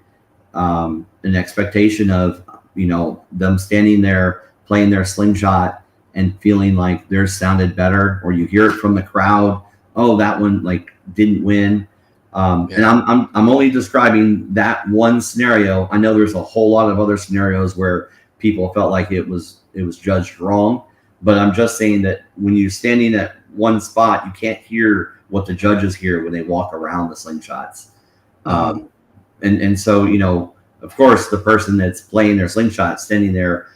S2: An expectation of them standing there playing their slingshot and feeling like theirs sounded better, or you hear it from the crowd. Oh, that one like didn't win. And
S1: Yeah.
S2: I'm only describing that one scenario. I know there's a whole lot of other scenarios where people felt like it was judged wrong, but I'm just saying that when you're standing at one spot, you can't hear what the judges hear when they walk around the slingshots.
S1: Mhm.
S2: And so of course the person that's playing their slingshot standing there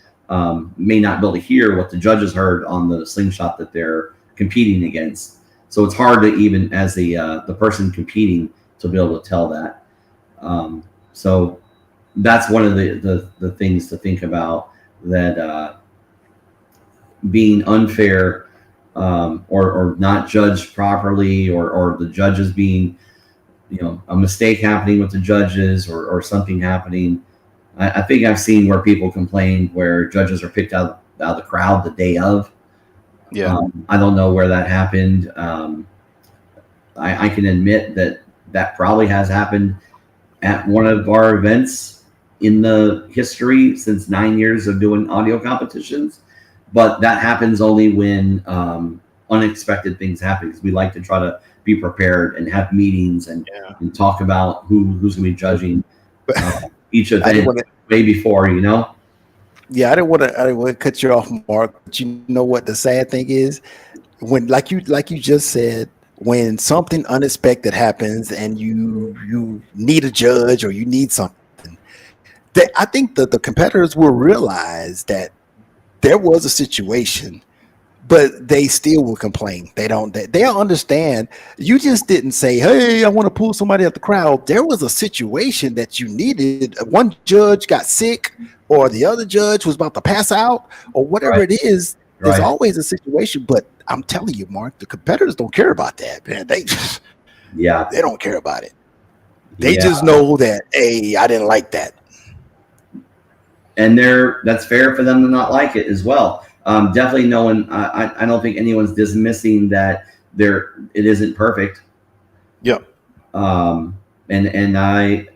S2: may not be able to hear what the judges heard on the slingshot that they're competing against. So it's hard to even as the person competing to be able to tell that. So that's one of the things to think about, that being unfair or not judged properly, or the judges being a mistake happening with the judges, or something happening. I think I've seen where people complain where judges are picked out of the crowd the day of.
S1: Yeah.
S2: I don't know where that happened. I can admit that that probably has happened at one of our events in the history since 9 years of doing audio competitions. But that happens only when unexpected things happen, because we like to try to be prepared and have meetings
S1: Yeah.
S2: and talk about who's going to be judging each
S1: I didn't
S2: event
S1: want to.
S2: way before,
S1: Yeah, I didn't want to. I didn't want to cut you off, Mark. But you know what the sad thing is, when like you just said, when something unexpected happens and you need a judge or you need something, that I think the competitors will realize that there was a situation, but they still will complain. They don't. They'll understand. You just didn't say, "Hey, I want to pull somebody out the crowd." There was a situation that you needed. One judge got sick, or the other judge was about to pass out, or whatever
S2: Right,
S1: it is. There's
S2: right.
S1: always a situation. But I'm telling you, Mark, the competitors don't care about that, man.
S2: Yeah,
S1: They don't care about it. They
S2: yeah.
S1: just know that, hey, I didn't like that.
S2: And that's fair for them to not like it as well. Definitely no one, I don't think anyone's dismissing that it isn't perfect.
S1: Yep.
S2: And I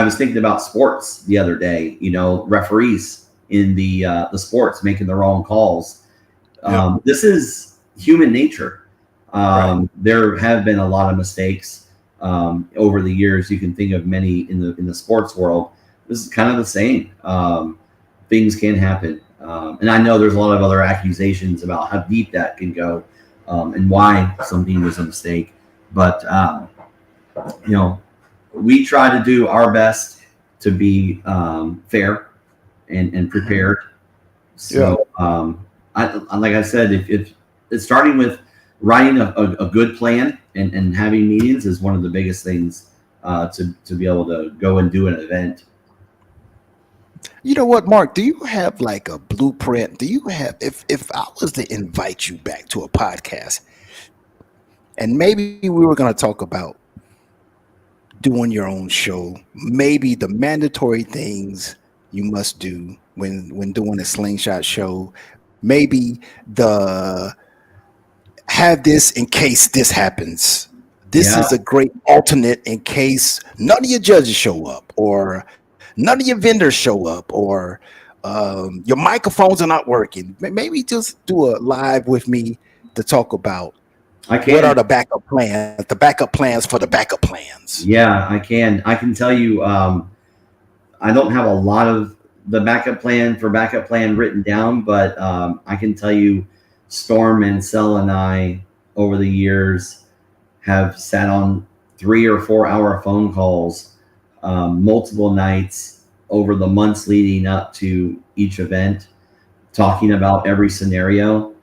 S2: was thinking about sports the other day, referees in the sports making the wrong calls.
S1: Yep.
S2: This is human nature.
S1: Right.
S2: There have been a lot of mistakes over the years. You can think of many in the sports world. This is kind of the same. Things can happen, and I know there's a lot of other accusations about how deep that can go, and why something was a mistake. But you know, we try to do our best to be fair and
S1: Mhm.
S2: prepared.
S1: Yeah.
S2: So, like I said, if it's starting with writing a good plan and having meetings is one of the biggest things to be able to go and do an event.
S1: You know what, Mark? Do you have like a blueprint? Do you have, if I was to invite you back to a podcast and maybe we were going to talk about doing your own show, maybe the mandatory things you must do when doing a slingshot show, maybe the have this in case this happens. This
S2: Yeah,
S1: is a great alternate in case none of your judges show up, or none of your vendors show up, or your microphones are not working. Maybe just do a live with me to talk about
S2: I
S1: what are
S2: can.
S1: the backup plans for the backup plans.
S2: Yeah, I can. I can tell you. I don't have a lot of the backup plan written down, but I can tell you, Storm and Cell and I over the years have sat on 3 or 4 hour phone calls multiple nights over the months leading up to each event talking about every scenario.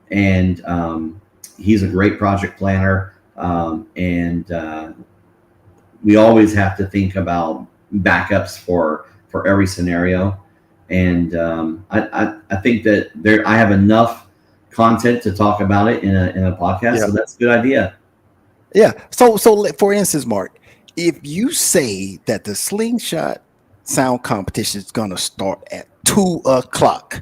S2: And he's a great project planner. And we always have to think about backups for every scenario. And I think that I have enough content to talk about it in a podcast.
S1: Yeah.
S2: So that's a good idea.
S1: Yeah. So for instance, Mark, if you say that the slingshot sound competition is going to start at 2 o'clock,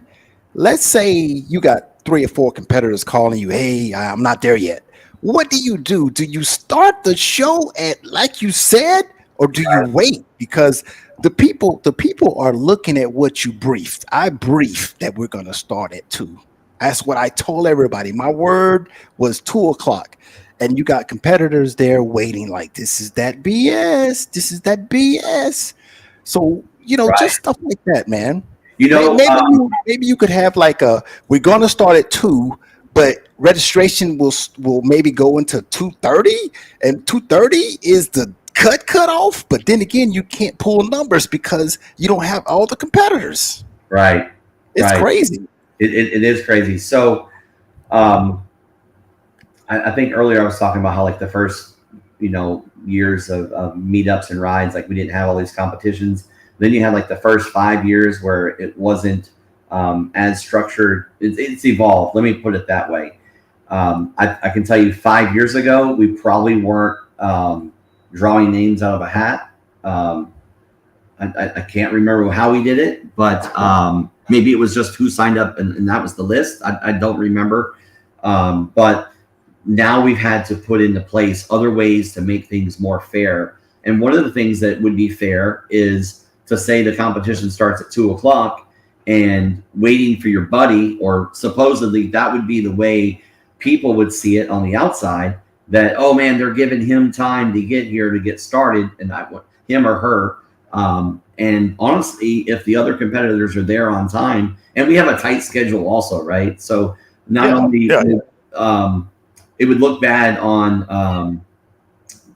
S1: let's say you got 3 or 4 competitors calling you, hey, I'm not there yet. What do you do? Do you start the show at, like you said, or do you wait? Because the people are looking at what you briefed. I briefed that we're going to start at 2. That's what I told everybody. My word was 2 o'clock. And you got competitors there waiting like, this is that BS. This is that BS. So,
S2: Right.
S1: just stuff like that, man.
S2: Maybe
S1: Maybe you could have like we're going to start at 2, but registration will maybe go into 2:30, and 2:30 is the cut off. But then again, you can't pull numbers because you don't have all the competitors.
S2: Right.
S1: It's crazy.
S2: It is crazy. So, I think earlier I was talking about how like the first, years of meetups and rides, like we didn't have all these competitions. Then you had like the first 5 years where it wasn't as structured. It's evolved. Let me put it that way. I can tell you 5 years ago, we probably weren't drawing names out of a hat. I can't remember how we did it, but maybe it was just who signed up and that was the list. I don't remember. But now we've had to put into place other ways to make things more fair. And one of the things that would be fair is to say the competition starts at 2 o'clock and waiting for your buddy, or supposedly that would be the way people would see it on the outside, that, oh man, they're giving him time to get here to get started, and I want him or her. And honestly, if the other competitors are there on time, and we have a tight schedule also, right? So not only it would look bad on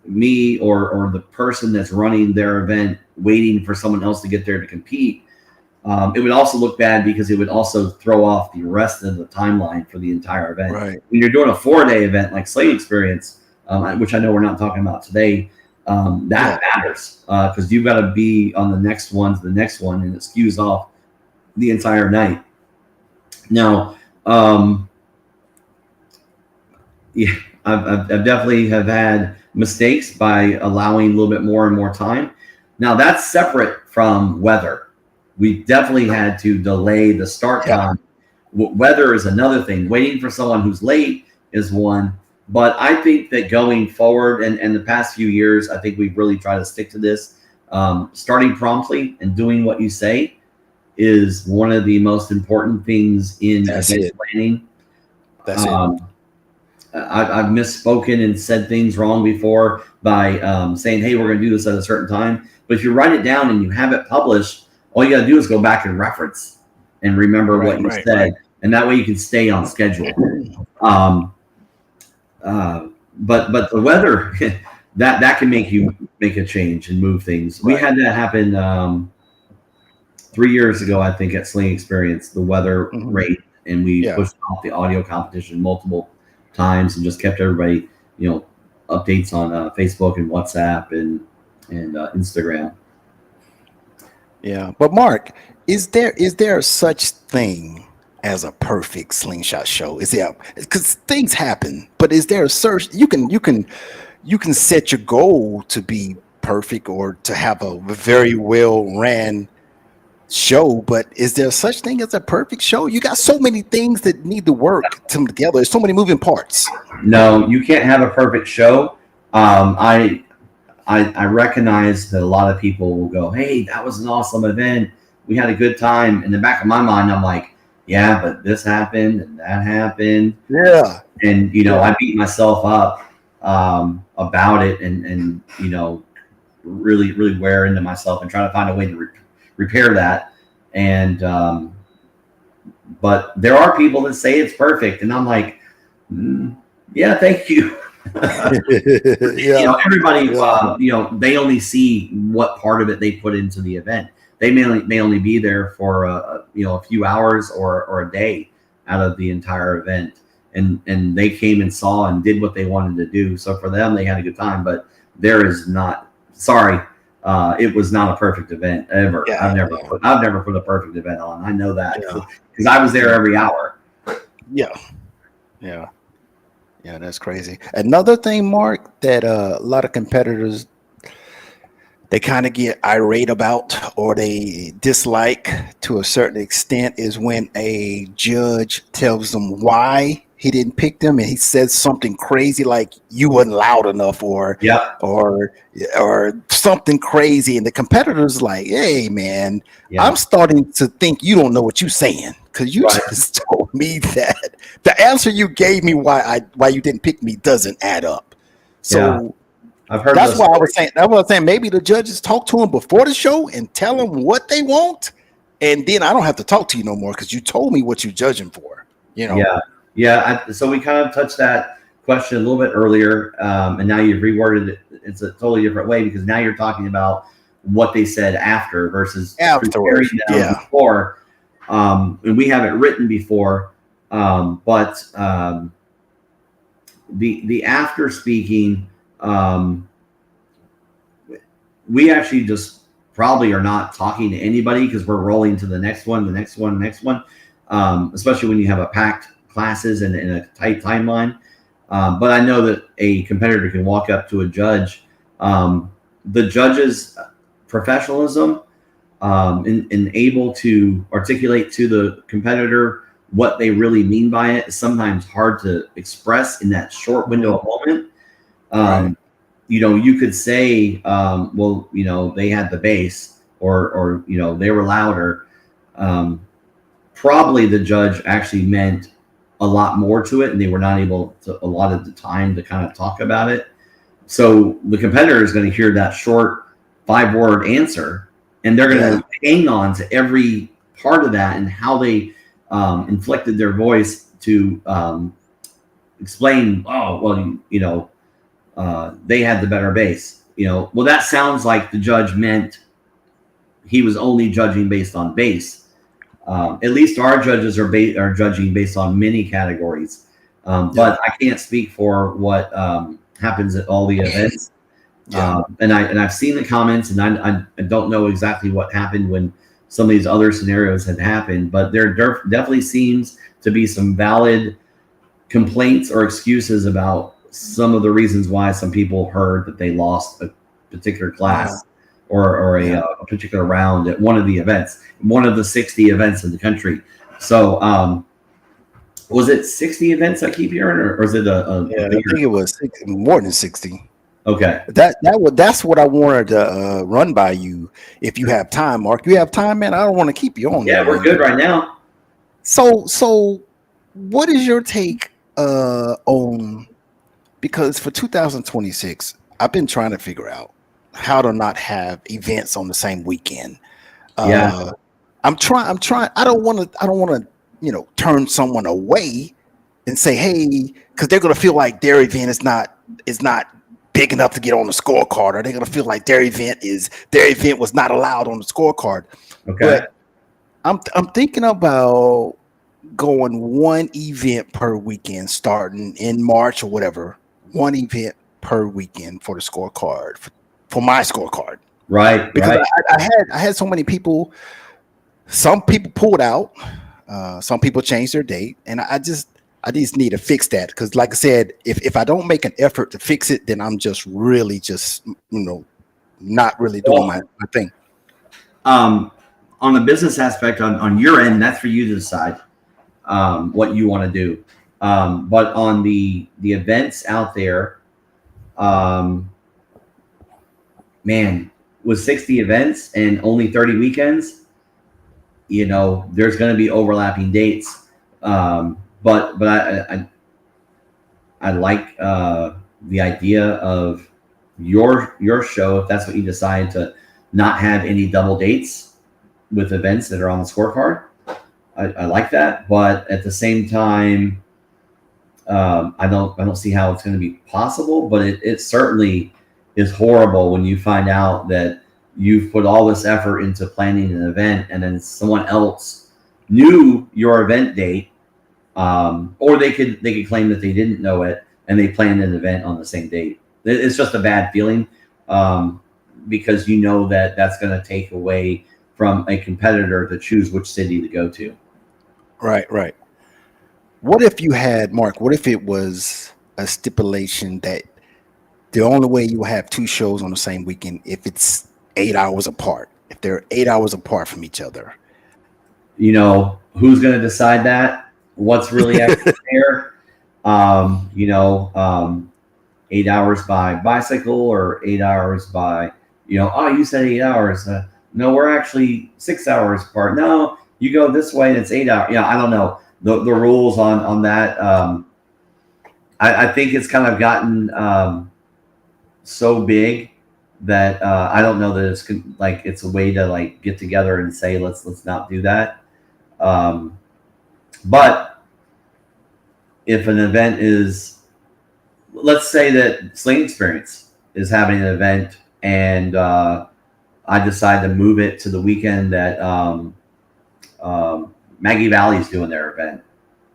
S2: me or the person that's running their event waiting for someone else to get there to compete. It would also look bad because it would also throw off the rest of the timeline for the entire event.
S1: Right.
S2: When you're doing a 4-day event like Slate Experience, which I know we're not talking about today, that matters because you've got to be on the next one to the next one, and it skews off the entire night. Now, I've definitely have had mistakes by allowing a little bit more and more time. Now that's separate from weather. We definitely had to delay the start time. Weather is another thing. Waiting for someone who's late is one. But I think that going forward and the past few years, I think we've really tried to stick to this. Starting promptly and doing what you say is one of the most important things in event planning.
S1: That's it.
S2: I've misspoken and said things wrong before by saying, hey, we're going to do this at a certain time. But if you write it down and you have it published, all you got to do is go back and reference and remember what you said. Right. And that way you can stay on schedule. But the weather, that can make you make a change and move things. Right. We had that happen 3 years ago, I think, at Sling Experience, the weather rate, and we pushed off the audio competition multiple times and just kept everybody, updates on Facebook and WhatsApp and Instagram.
S1: Yeah, but Mark, is there such thing as a perfect slingshot show? Is there, because things happen, but is there a search you can set your goal to be perfect or to have a very well ran show, but is there such thing as a perfect show? You got so many things that need to work together. There's so many moving parts.
S2: No, you can't have a perfect show. I recognize that a lot of people will go, hey, that was an awesome event. We had a good time. In the back of my mind, I'm like, yeah, but this happened and that happened.
S1: Yeah.
S2: And, I beat myself up about it and really, really wear into myself and try to find a way to repair that. And, but there are people that say it's perfect. And I'm like, yeah, thank you. Everybody, they only see what part of it they put into the event. they may only be there for a few hours or a day out of the entire event, and they came and saw and did what they wanted to do. So for them, they had a good time. But there is not. Sorry, it was not a perfect event ever.
S1: Yeah,
S2: I've never put a perfect event on. I know that
S1: yeah,
S2: because I was there every hour.
S1: yeah, yeah, yeah. That's crazy. Another thing, Mark, that a lot of competitors they kind of get irate about or they dislike to a certain extent is when a judge tells them why he didn't pick them and he says something crazy like you wasn't loud enough
S2: Yep.
S1: or or something crazy and the competitor's like, hey man, I'm
S2: Yeah.
S1: starting to think you don't know what you're saying because you
S2: Right.
S1: just told me that the answer you gave me why you didn't pick me doesn't add up.
S2: Yeah.
S1: So
S2: I've heard
S1: that's
S2: those
S1: why I was
S2: stories.
S1: saying. That's what I was saying. Maybe the judges talk to him before the show and tell him what they want, and then I don't have to talk to you no more because you told me what you're judging for. You know.
S2: Yeah. Yeah. So we kind of touched that question a little bit earlier, and now you've reworded it. It's a totally different way because now you're talking about what they said after versus preparing
S1: Afterwards,
S2: them
S1: yeah,
S2: before. And we have it written before, but the after speaking, um, we actually just probably are not talking to anybody because we're rolling to the next one, the next one, the next one. Especially when you have a packed classes and a tight timeline. But I know that a competitor can walk up to a judge. The judge's professionalism and able to articulate to the competitor what they really mean by it is sometimes hard to express in that short window of moment.
S1: right,
S2: Um, you could say, well, they had the bass or they were louder. Um, Probably the judge actually meant a lot more to it and they were not able to a lot of the time to kind of talk about it. So the competitor is going to hear that short 5-word answer and they're going
S1: yeah,
S2: to hang on to every part of that and how they inflected their voice to explain, oh, well, they had the better bass. Well, that sounds like the judge meant he was only judging based on bass. At least our judges are judging based on many categories.
S1: yeah,
S2: But I can't speak for what happens at all the events.
S1: yeah,
S2: And I've seen the comments, and I don't know exactly what happened when some of these other scenarios had happened, but there definitely seems to be some valid complaints or excuses about some of the reasons why some people heard that they lost a particular
S1: yeah,
S2: class or
S1: yeah.
S2: a particular round at one of the events, one of the 60 events in the country. So was it 60 events I keep hearing, or is it a
S1: Yeah, I
S2: bigger?
S1: think it was more than 60.
S2: Okay.
S1: That's what I wanted to run by you if you have time, Mark. You have time, man. I don't want to keep you on there,
S2: Yeah, we're
S1: man.
S2: good right now.
S1: So what is your take on because for 2026, I've been trying to figure out how to not have events on the same weekend.
S2: Yeah.
S1: Uh, I'm trying. I don't want to, turn someone away and say, hey, because they're gonna feel like their event is not big enough to get on the scorecard, or they're gonna feel like their event was not allowed on the scorecard.
S2: Okay.
S1: But I'm thinking about going one event per weekend starting in March or whatever. One event per weekend for the scorecard for my scorecard
S2: Right.
S1: because
S2: Right.
S1: I had so many people. Some people pulled out. Some people changed their date, and I just need to fix that because, like I said, if I don't make an effort to fix it, then I'm just really just not really doing
S2: Well,
S1: my thing.
S2: um, on the business aspect, on your end, that's for you to decide what you want to do. But on the events out there, um, man, with 60 events and only 30 weekends, there's going to be overlapping dates. But I like the idea of your show if that's what you decide to not have any double dates with events that are on the scorecard. I like that, but at the same time, I don't see how it's going to be possible. But it certainly is horrible when you find out that you've put all this effort into planning an event, and then someone else knew your event date, or they could claim that they didn't know it and they planned an event on the same date. It's just a bad feeling, because you know that that's going to take away from a competitor to choose which city to go to.
S1: Right, right. What if you had, Mark? What if it was a stipulation that the only way you will have two shows on the same weekend if it's 8 hours apart? If they're 8 hours apart from each other.
S2: Who's going to decide that? What's really actually fair? 8 hours by bicycle, or 8 hours by, oh, you said 8 hours. No, we're actually 6 hours apart. No, you go this way and it's 8 hours. Yeah, I don't know the rules on that. I think it's kind of gotten so big that I don't know that it's a way to like get together and say let's not do that. But if an event is, let's say that Sling Experience is having an event, and I decide to move it to the weekend that Maggie Valley is doing their event.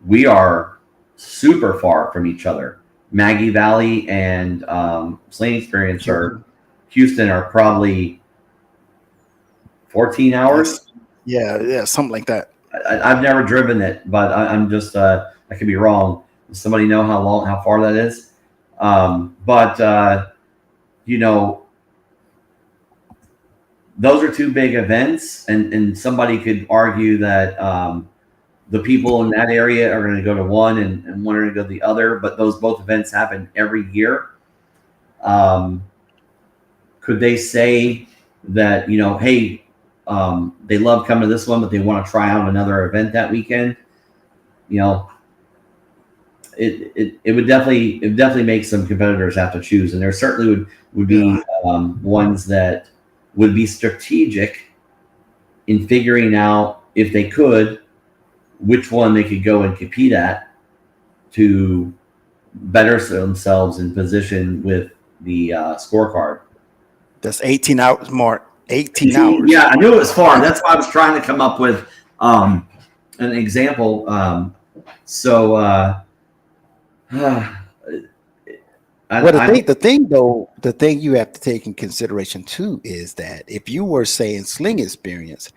S2: We are super far from each other. Maggie Valley and Sling Experience Houston are probably 14 hours.
S1: Yeah, something like that.
S2: I've never driven it, but I'm just I could be wrong. Does somebody know how far that is? But those are two big events, and somebody could argue that the people in that area are going to go to one and one are going to go to the other, but those both events happen every year. Could they say that, hey, they love coming to this one, but they want to try out another event that weekend? It would definitely make some competitors have to choose, and there certainly would be ones that would be strategic in figuring out, if they could, which one they could go and compete at to better themselves in position with the scorecard.
S1: That's 18 hours, Mark. 18 hours.
S2: Yeah, I knew it was far. That's why I was trying to come up with an example.
S1: The thing you have to take in consideration too is that if you were saying Sling Experience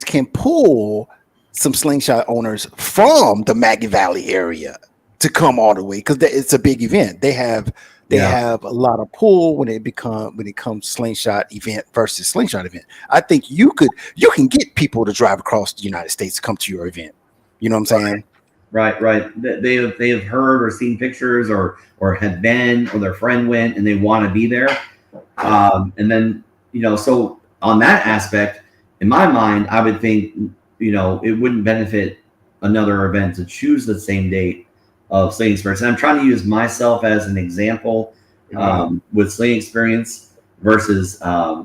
S1: can pull some Slingshot owners from the Maggie Valley area to come all the way, because it's a big event. They have a lot of pull when it comes Slingshot event versus Slingshot event. I think you can get people to drive across the United States to come to your event. You know what I'm saying?
S2: Right. They have heard or seen pictures or had been, or their friend went and they want to be there. And then, so on that aspect, in my mind, I would think, it wouldn't benefit another event to choose the same date of Sling Experience. And I'm trying to use myself as an example with Sling Experience versus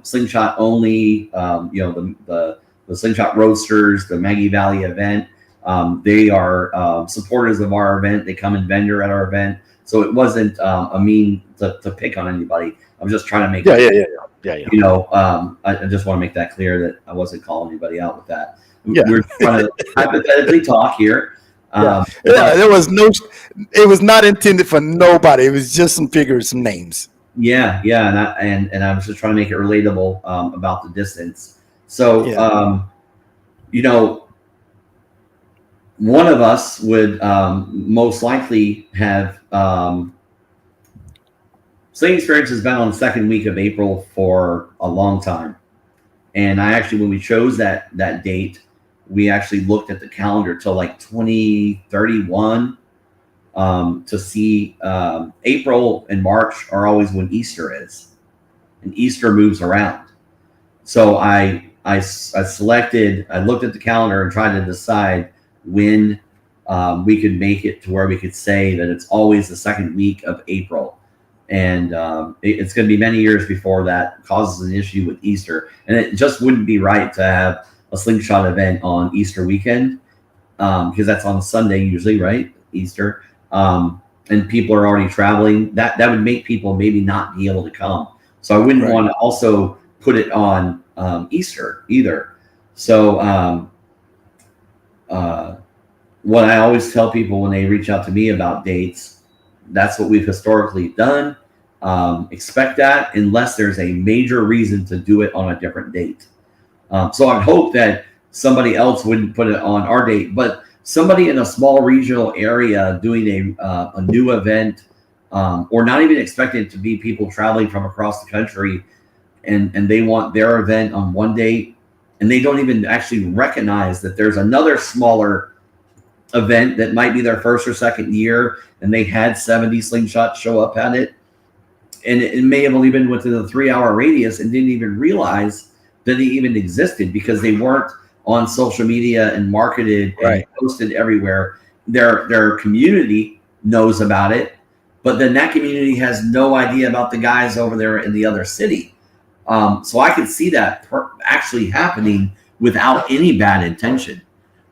S2: Slingshot only, the Slingshot Roadsters, the Maggie Valley event. They are supporters of our event. They come and vendor at our event. So it wasn't a mean to pick on anybody. I was just trying to make
S1: I just want to make that clear that I wasn't calling anybody out with that. We're trying to hypothetically talk here. It was not intended for nobody. It was just some figures, some names.
S2: Yeah, and I was just trying to make it relatable about the distance. So one of us would most likely have Sling Experience has been on the second week of April for a long time. And I actually, when we chose that date, we actually looked at the calendar till like 2031 to see April and March are always when Easter is. And Easter moves around. So I looked at the calendar and tried to decide when we could make it to where we could say that it's always the second week of April. And it's going to be many years before that causes an issue with Easter. And it just wouldn't be right to have a Slingshot event on Easter weekend, because that's on Sunday usually, right? Easter. And people are already traveling. That would make people maybe not be able to come. So I wouldn't want to also put it on Easter either. So what I always tell people when they reach out to me about dates, that's what we've historically done. Expect that unless there's a major reason to do it on a different date. So I hope that somebody else wouldn't put it on our date, but somebody in a small regional area doing a new event, or not even expecting it to be people traveling from across the country, and they want their event on one date, and they don't even actually recognize that there's another smaller event that might be their first or second year, and they had 70 slingshots show up at it, and it may have only been within a 3-hour radius and didn't even realize that it even existed because they weren't on social media and marketed and posted everywhere. Their community knows about it, but then that community has no idea about the guys over there in the other city. So I could see that actually happening without any bad intention.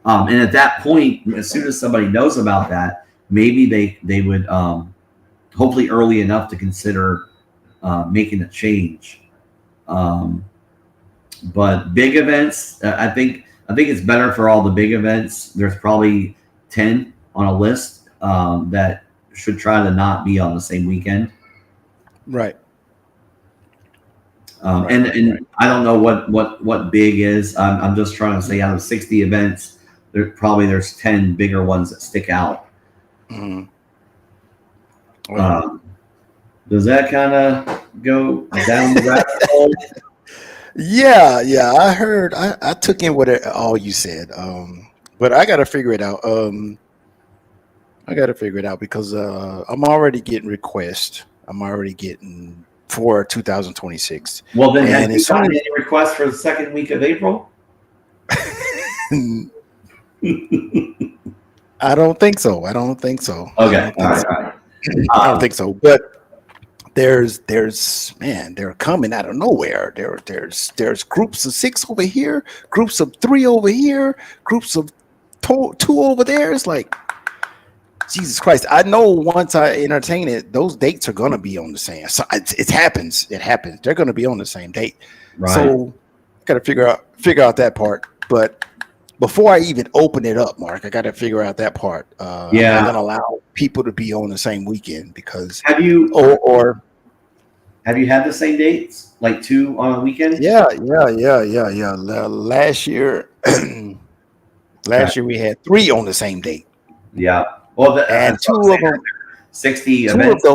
S2: And at that point, as soon as somebody knows about that, maybe they would hopefully early enough to consider making a change. But big events, I think it's better for all the big events. There's probably 10 on a list that should try to not be on the same weekend.
S1: Right.
S2: And I don't know what big is. I'm just trying to say out of 60 events, there's 10 bigger ones that stick out.
S1: Mm-hmm.
S2: Does that kind of go down the rabbit hole?
S1: Yeah. I heard. I took in what all you said. But I got to figure it out. Because I'm already getting requests. I'm already getting for 2026.
S2: Well, then have you gotten any requests for the second week of April?
S1: I don't think so. Okay.
S2: All right.
S1: I don't think so. But there's they're coming out of nowhere. There's groups of 6 over here, groups of 3 over here, groups of 2 over there. It's like, Jesus Christ. I know once I entertain it, those dates are going to be on the same. So it happens. They're going to be on the same date.
S2: Right.
S1: So got to figure out that part. But before I even open it up, Mark, I got to figure out that part. I'm not going to allow people to be on the same weekend because
S2: have you had the same dates, like 2 on a weekend?
S1: Yeah. Last year, we had 3 on the same date.
S2: Yeah. Well,
S1: and 2 of them,
S2: 60 events,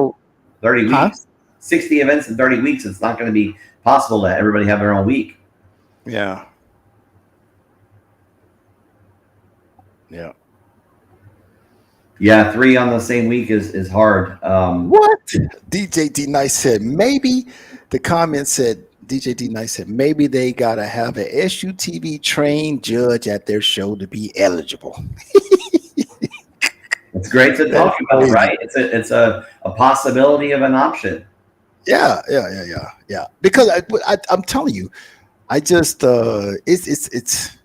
S2: 30 weeks. 60 events in 30 weeks. It's not going to be possible that everybody have their own week.
S1: Yeah.
S2: 3 on the same week is hard.
S1: What? DJ D Nice said maybe. The comment said DJ D Nice said maybe they gotta have an SUTV trained judge at their show to be eligible.
S2: It's great to talk about, right? It's a possibility of an option.
S1: Yeah. Because I'm telling you, I just it's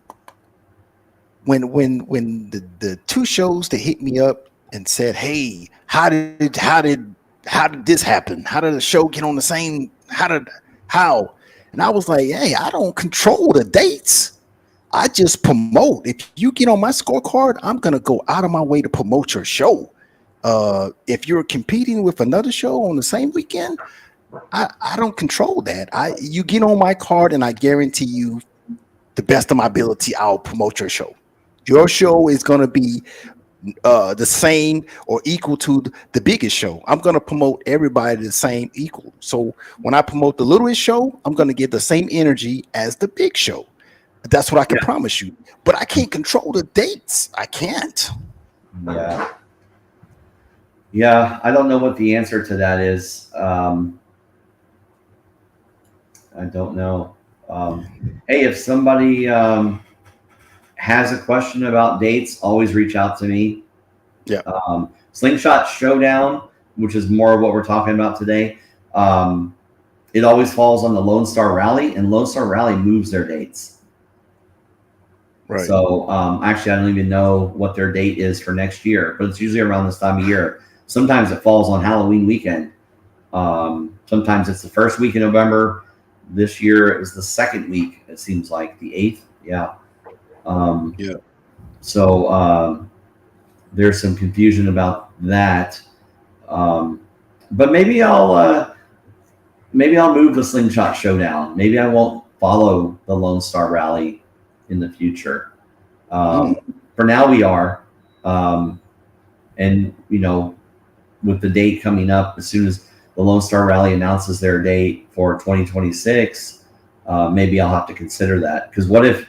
S1: when the 2 shows that hit me up and said, "Hey, how did this happen? How did the show get on the same? How?" And I was like, "Hey, I don't control the dates. I just promote. If you get on my scorecard, I'm gonna go out of my way to promote your show. If you're competing with another show on the same weekend, I don't control that. You get on my card, and I guarantee you, the best of my ability, I'll promote your show. Your show is gonna be the same or equal to the biggest show. I'm going to promote everybody the same equal. So when I promote the littlest show, I'm going to get the same energy as the big show. That's what I can promise you. But I can't control the dates. I can't.
S2: Yeah. I don't know what the answer to that is. I don't know. Hey, if somebody has a question about dates, always reach out to me.
S1: Yeah.
S2: Slingshot Showdown, which is more of what we're talking about today. It always falls on the Lone Star Rally, and Lone Star Rally moves their dates.
S1: Right.
S2: So actually, I don't even know what their date is for next year, but it's usually around this time of year. Sometimes it falls on Halloween weekend. Sometimes it's the first week in November. This year it was the second week. It seems like the 8th. Yeah. Um,
S1: Yeah.
S2: so there's some confusion about that. Um, but maybe I'll move the Slingshot Showdown. Maybe I won't follow the Lone Star Rally in the future.
S1: Mm,
S2: For now, we are, and with the date coming up, as soon as the Lone Star Rally announces their date for 2026, maybe I'll have to consider that. Because what if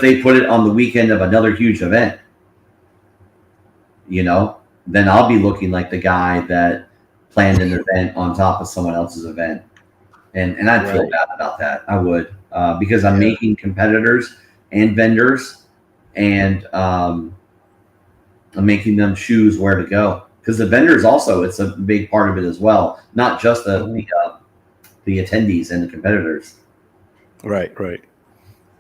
S2: they put it on the weekend of another huge event? Then I'll be looking like the guy that planned an event on top of someone else's event, and I'd feel
S1: right.
S2: bad about that. I would, because I'm
S1: Yeah.
S2: making competitors and vendors, and I'm making them choose where to go. Because the vendors also, it's a big part of it as well, not just the
S1: Mhm.
S2: the, uh, the attendees and the competitors.
S1: Right. Right.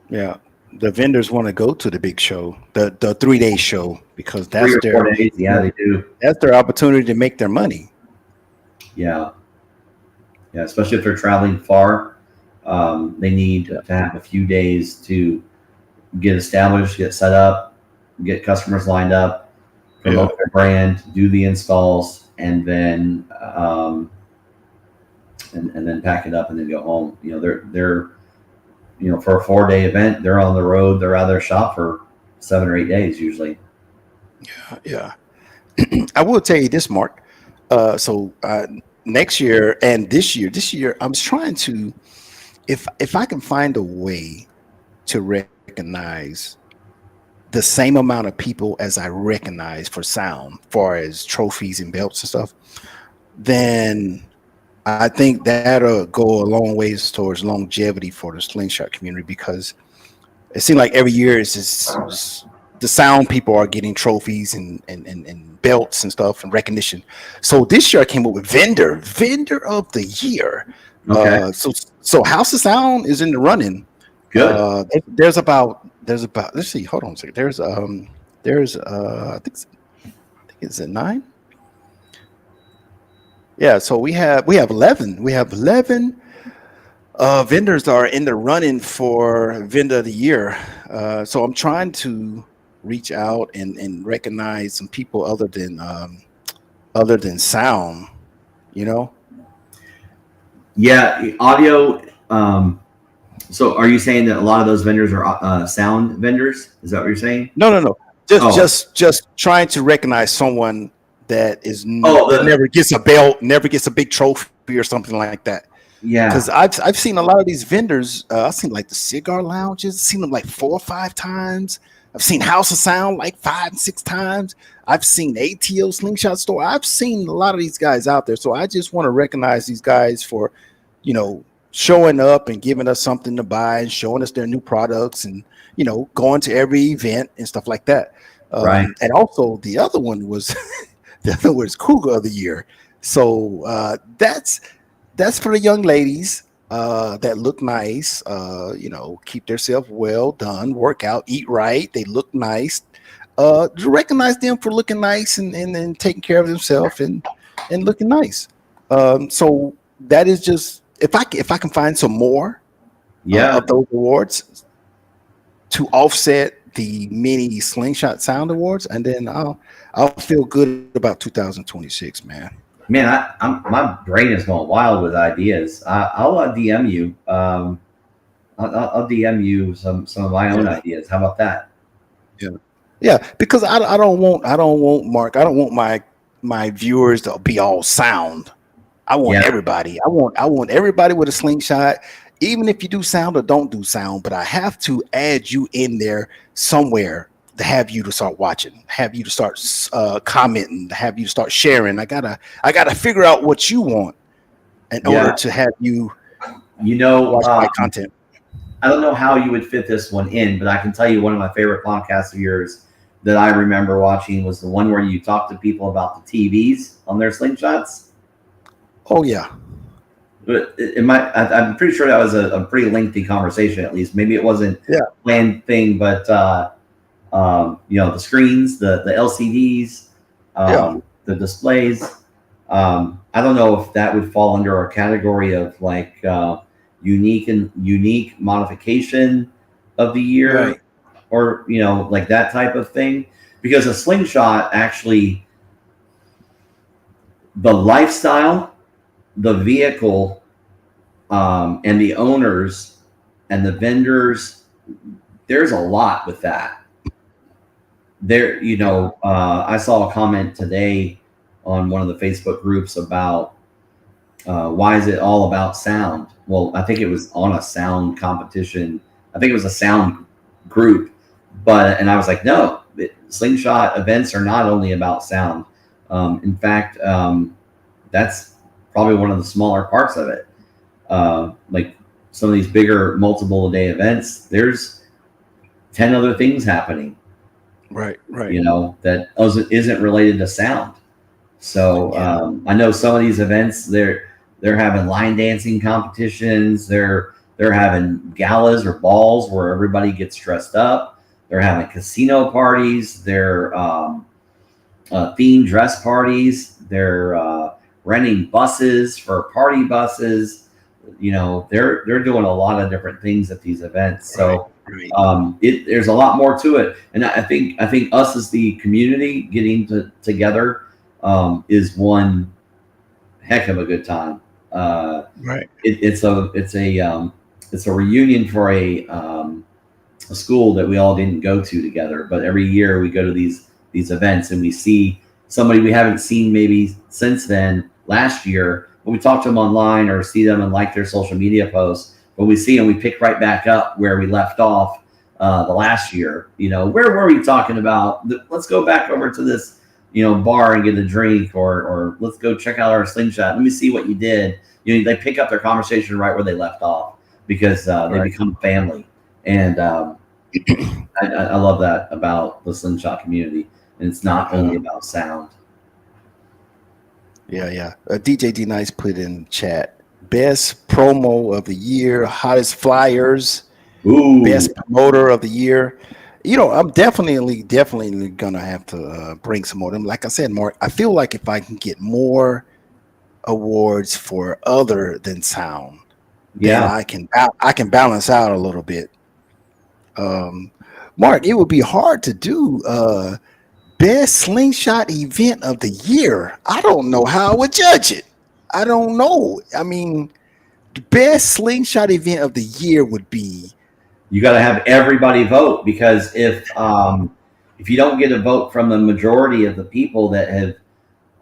S1: Yeah. The vendors want to go to the big show, the 3 day show, because
S2: 3 or 4 days, yeah, they do.
S1: that's their opportunity to make their money.
S2: Yeah, yeah, especially if they're traveling far. They need
S1: Yeah.
S2: to have a few days to get established, get set up, get customers lined up,
S1: Yeah.
S2: promote their brand, do the installs, and then and then pack it up and then go home. They're for a 4 day event, they're on the road. They're out of their shop for 7 or 8 days usually.
S1: Yeah. I will tell you this, Mark. So next year and this year, I'm trying to, if I can find a way to recognize the same amount of people as I recognize for sound, far as trophies and belts and stuff, then I think that'll go a long ways towards longevity for the slingshot community, because it seems like every year the sound people are getting trophies and belts and stuff and recognition. So this year I came up with vendor of the year.
S2: Okay,
S1: So House of Sound is in the running.
S2: good.
S1: There's about let's see, hold on a second. I think it's at 9. Yeah, so we have 11. We have 11 vendors are in the running for vendor of the year. So I'm trying to reach out and recognize some people other than sound. You know?
S2: Yeah, audio. So are you saying that a lot of those vendors are sound vendors? Is that what you're saying?
S1: No, no, no. Just
S2: Oh,
S1: just just trying to recognize someone
S2: oh,
S1: that never gets a belt, never gets a big trophy or something like that. Because
S2: yeah,
S1: I've seen a lot of these vendors. I've seen like the cigar lounges. Seen them like 4 or 5 times. I've seen House of Sound like 5 and 6 times. I've seen ATO Slingshot Store. I've seen a lot of these guys out there. So I just want to recognize these guys for, you know, showing up and giving us something to buy and showing us their new products and going to every event and stuff like that.
S2: right.
S1: And also the other one was the other one was Cougar of the Year. So that's for the young ladies that look nice, keep themselves well done, work out, eat right, they look nice. To recognize them for looking nice and taking care of themselves and looking nice. So that is just, if I can find some more
S2: Yeah,
S1: of those awards to offset the mini Slingshot Sound Awards, and then I'll feel good about 2026, man.
S2: man, my brain is going wild with ideas. I'll DM you. I'll DM you some of my own
S1: Yeah.
S2: ideas. How about that?
S1: Yeah. Yeah, because I don't want Mark. I don't want my viewers to be all sound. I want
S2: Yeah,
S1: everybody. I want everybody with a slingshot, even if you do sound or don't do sound. But I have to add you in there somewhere to have you to start watching, have you to start commenting, to have you to start sharing. I gotta figure out what you want in order
S2: yeah.
S1: to have you
S2: You know,
S1: watch my content.
S2: I don't know how you would fit this one in, but I can tell you one of my favorite podcasts of yours that I remember watching was the one where you talk to people about the TVs on their slingshots.
S1: Oh yeah,
S2: But I'm pretty sure that was a pretty lengthy conversation. At least maybe it wasn't
S1: yeah,
S2: a planned thing, but the screens, the LCDs,
S1: yeah.
S2: the displays. I don't know if that would fall under our category of like unique modification of the year,
S1: Right.
S2: or like that type of thing. Because a slingshot, actually, the lifestyle, the vehicle, and the owners and the vendors, there's a lot with that. There,
S1: Yeah.
S2: I saw a comment today on one of the Facebook groups about why is it all about sound? Well, I think it was on a sound competition. I think it was a sound group, and I was like, no, slingshot events are not only about sound. In fact, that's probably one of the smaller parts of it. Like some of these bigger multiple a day events, there's 10 other things happening,
S1: Right. Right.
S2: that isn't related to sound. So
S1: Yeah.
S2: I know some of these events, they're having line dancing competitions. They're having galas or balls where everybody gets dressed up. They're having casino parties. They're themed dress parties. They're renting buses for party buses. They're doing a lot of different things at these events.
S1: Right.
S2: So
S1: Right.
S2: there's a lot more to it, and I think us as the community getting together is one heck of a good time.
S1: Right.
S2: It's a reunion for a school that we all didn't go to together, but every year we go to these events and we see somebody we haven't seen maybe since then last year, but we talk to them online or see them and like their social media posts. When we see them, we pick right back up where we left off the last year. Where were we talking about? Let's go back over to this bar and get a drink, or let's go check out our slingshot. Let me see what you did. They pick up their conversation right where they left off, because they
S1: Right.
S2: become family. And I love that about the slingshot community. And it's not only
S1: Um,
S2: about sound.
S1: yeah. Yeah. DJ D Nice put in chat best promo of the year, hottest flyers,
S2: Ooh,
S1: best promoter of the year. I'm definitely gonna have to bring some more of them. Like I said, Mark, I feel like if I can get more awards for other than sound, then
S2: yeah.
S1: I can balance out a little bit. Um, Mark, it would be hard to do best slingshot event of the year. I don't know how I would judge it. I don't know. I mean, the best slingshot event of the year would be
S2: You got to have everybody vote, because if you don't get a vote from the majority of the people that have,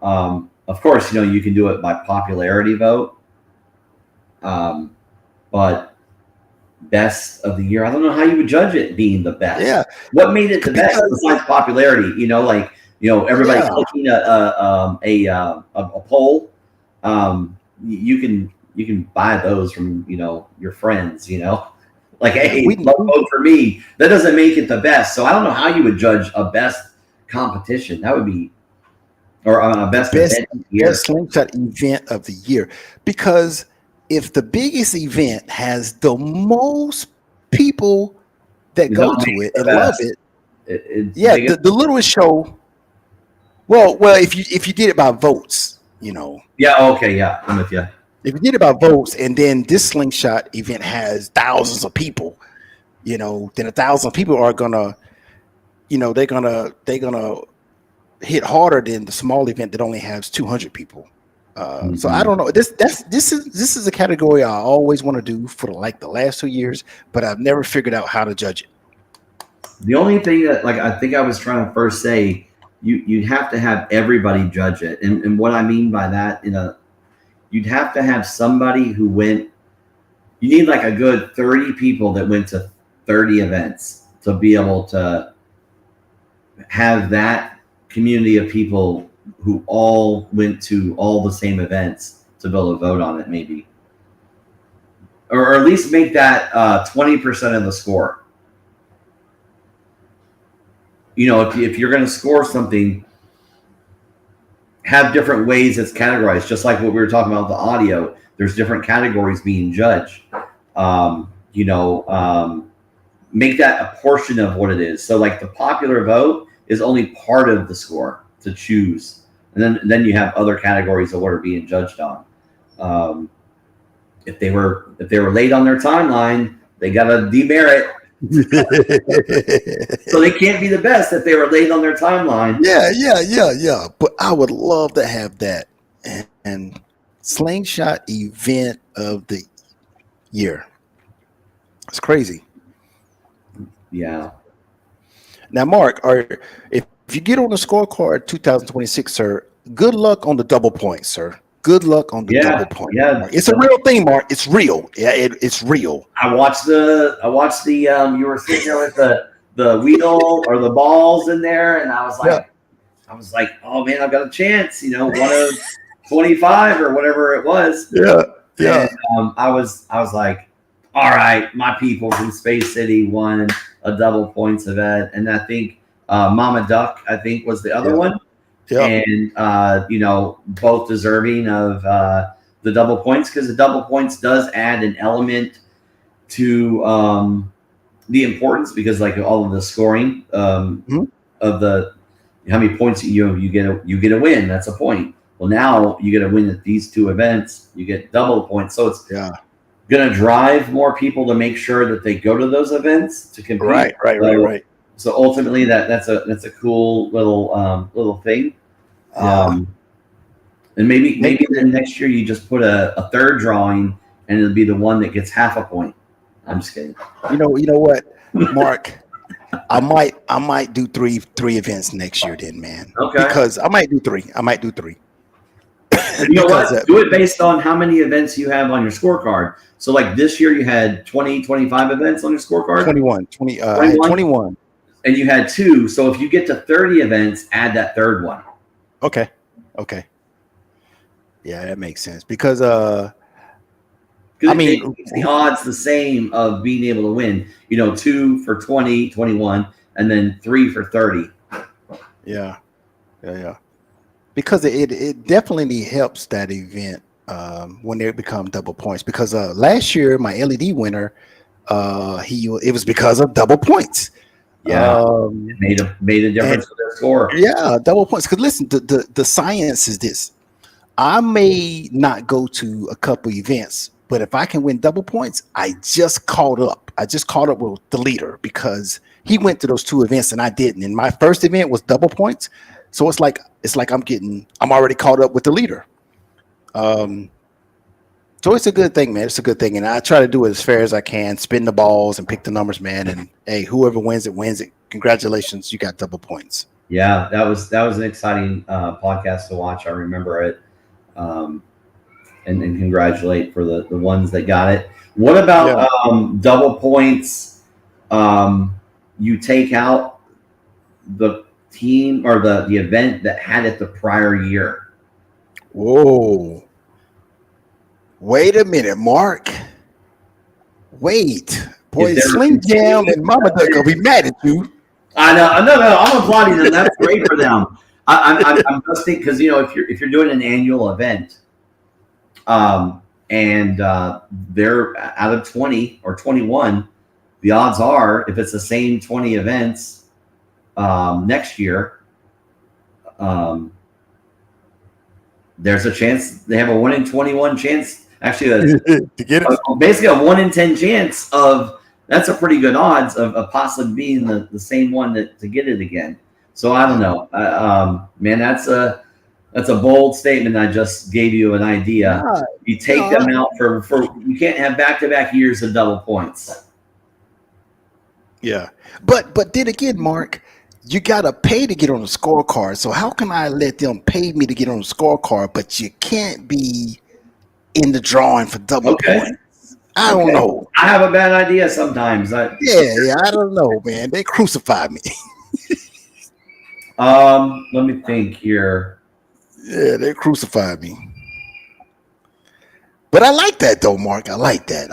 S2: of course, you can do it by popularity vote. Um, but best of the year, I don't know how you would judge it being the best.
S1: yeah,
S2: What made it the best
S1: because
S2: besides popularity? Like everybody
S1: yeah,
S2: clicking a poll. You can buy those from your friends. Like,
S1: yeah,
S2: hey, vote for me. That doesn't make it the best. So I don't know how you would judge a best competition. That would be, or a
S1: the
S2: best event of the year.
S1: best slingshot event of the year, because if the biggest event has the most people that
S2: It
S1: go
S2: don't make
S1: to
S2: it
S1: it
S2: the
S1: and love
S2: best.
S1: it,
S2: It's
S1: yeah,
S2: big enough.
S1: the littlest show. Well, if you did it by votes,
S2: Yeah. Okay. Yeah. I'm with you.
S1: if you did it by votes, and then this slingshot event has thousands of people, then 1,000 people are gonna, they're gonna hit harder than the small event that only has 200 people. So I
S2: Mhm.
S1: don't know. This is a category I always want to do for like the last 2 years, but I've never figured out how to judge it.
S2: The only thing that, like, I think I was trying to first say, you'd have to have everybody judge it, and what I mean by that, you'd have to have somebody who went. You need like a good 30 people that went to 30 events to be able to have that community of people who all went to all the same events to be able to vote on it, maybe, or at least make that 20% of the score. If you're going to score something, have different ways it's categorized, just like what we were talking about with the audio. There's different categories being judged. Um, you know, um, Make that a portion of what it is. So, like, the popular vote is only part of the score to choose, and then you have other categories of what are being judged on. Um, if they were late on their timeline, they got a demerit. So they can't be the best if they were late on their timeline.
S1: Yeah. But I would love to have that. And Slingshot event of the year. It's crazy.
S2: Yeah.
S1: Now, Mark, if you get on the scorecard 2026, sir, good luck on the double points, sir. Good luck on the double point.
S2: Yeah.
S1: It's a real thing, Mark. It's real. Yeah, it's real.
S2: I watched the you were sitting there with the wheel or the balls in there, and I was like, oh man, I've got a chance, one of 25 or whatever it was.
S1: Yeah.
S2: And, I was like, all right, my people from Space City won a double points event, and I think Mama Duck, I think, was the other one. Yeah. And both deserving of the double points, because the double points does add an element to the importance, because like all of the scoring of the how many points you get a win, that's a point. Well, now you get a win at these two events, you get double points, so it's going to drive more people to make sure that they go to those events to compete.
S1: Right.
S2: So ultimately, that's a cool little thing. And maybe then next year you just put a third drawing, and it'll be the one that gets half a point. I'm just kidding.
S1: You know what, Mark? I might do three events next year, then, man.
S2: Okay.
S1: Because I might do three.
S2: You know what? Do it based on how many events you have on your scorecard. So like this year you had 20, 25 events on your scorecard?
S1: 21. I had 21.
S2: And you had 2. So if you get to 30 events, add that third one.
S1: Okay. Yeah, that makes sense. Because
S2: I mean, the odds the same of being able to win. 2 for 20, 21, and then 3 for 30.
S1: Yeah. Because it definitely helps that event when they become double points. Because last year my LED winner, it was because of double points.
S2: Yeah, it made a difference with their score.
S1: Yeah, double points. Because listen, the science is this: I may not go to a couple events, but if I can win double points, I just caught up. I just caught up with the leader because he went to those 2 events and I didn't. And my first event was double points. So it's like I'm already caught up with the leader. So it's a good thing, man. It's a good thing. And I try to do it as fair as I can, spin the balls and pick the numbers, man. And hey, whoever wins it. Congratulations. You got double points.
S2: Yeah, that was an exciting podcast to watch. I remember it. And congratulate for the ones that got it. What about double points? You take out the team or the event that had it the prior year.
S1: Whoa. Wait a minute, Mark. Wait. Boy, Sling Jam and Mama Duck will be mad at you.
S2: I know. I'm applauding them. That's great for them. I'm just thinking, because if you're doing an annual event, and they're out of 20 or 21, the odds are, if it's the same 20 events next year, there's a chance they have a 1 in 21 chance. Actually,
S1: to get it,
S2: basically a 1 in 10 chance of. That's a pretty good odds of possibly being the same one to get it again. So I don't know, man. That's a bold statement. I just gave you an idea. Yeah, you take them out for you can't have back-to-back years of double points.
S1: Yeah, but then again, Mark, you gotta pay to get on the scorecard. So how can I let them pay me to get on the scorecard, but you can't be in the drawing for double points? I don't know.
S2: I have a bad idea sometimes.
S1: I don't know, man. They crucify me.
S2: Let me think here.
S1: Yeah, they crucified me. But I like that though, Mark. I like that.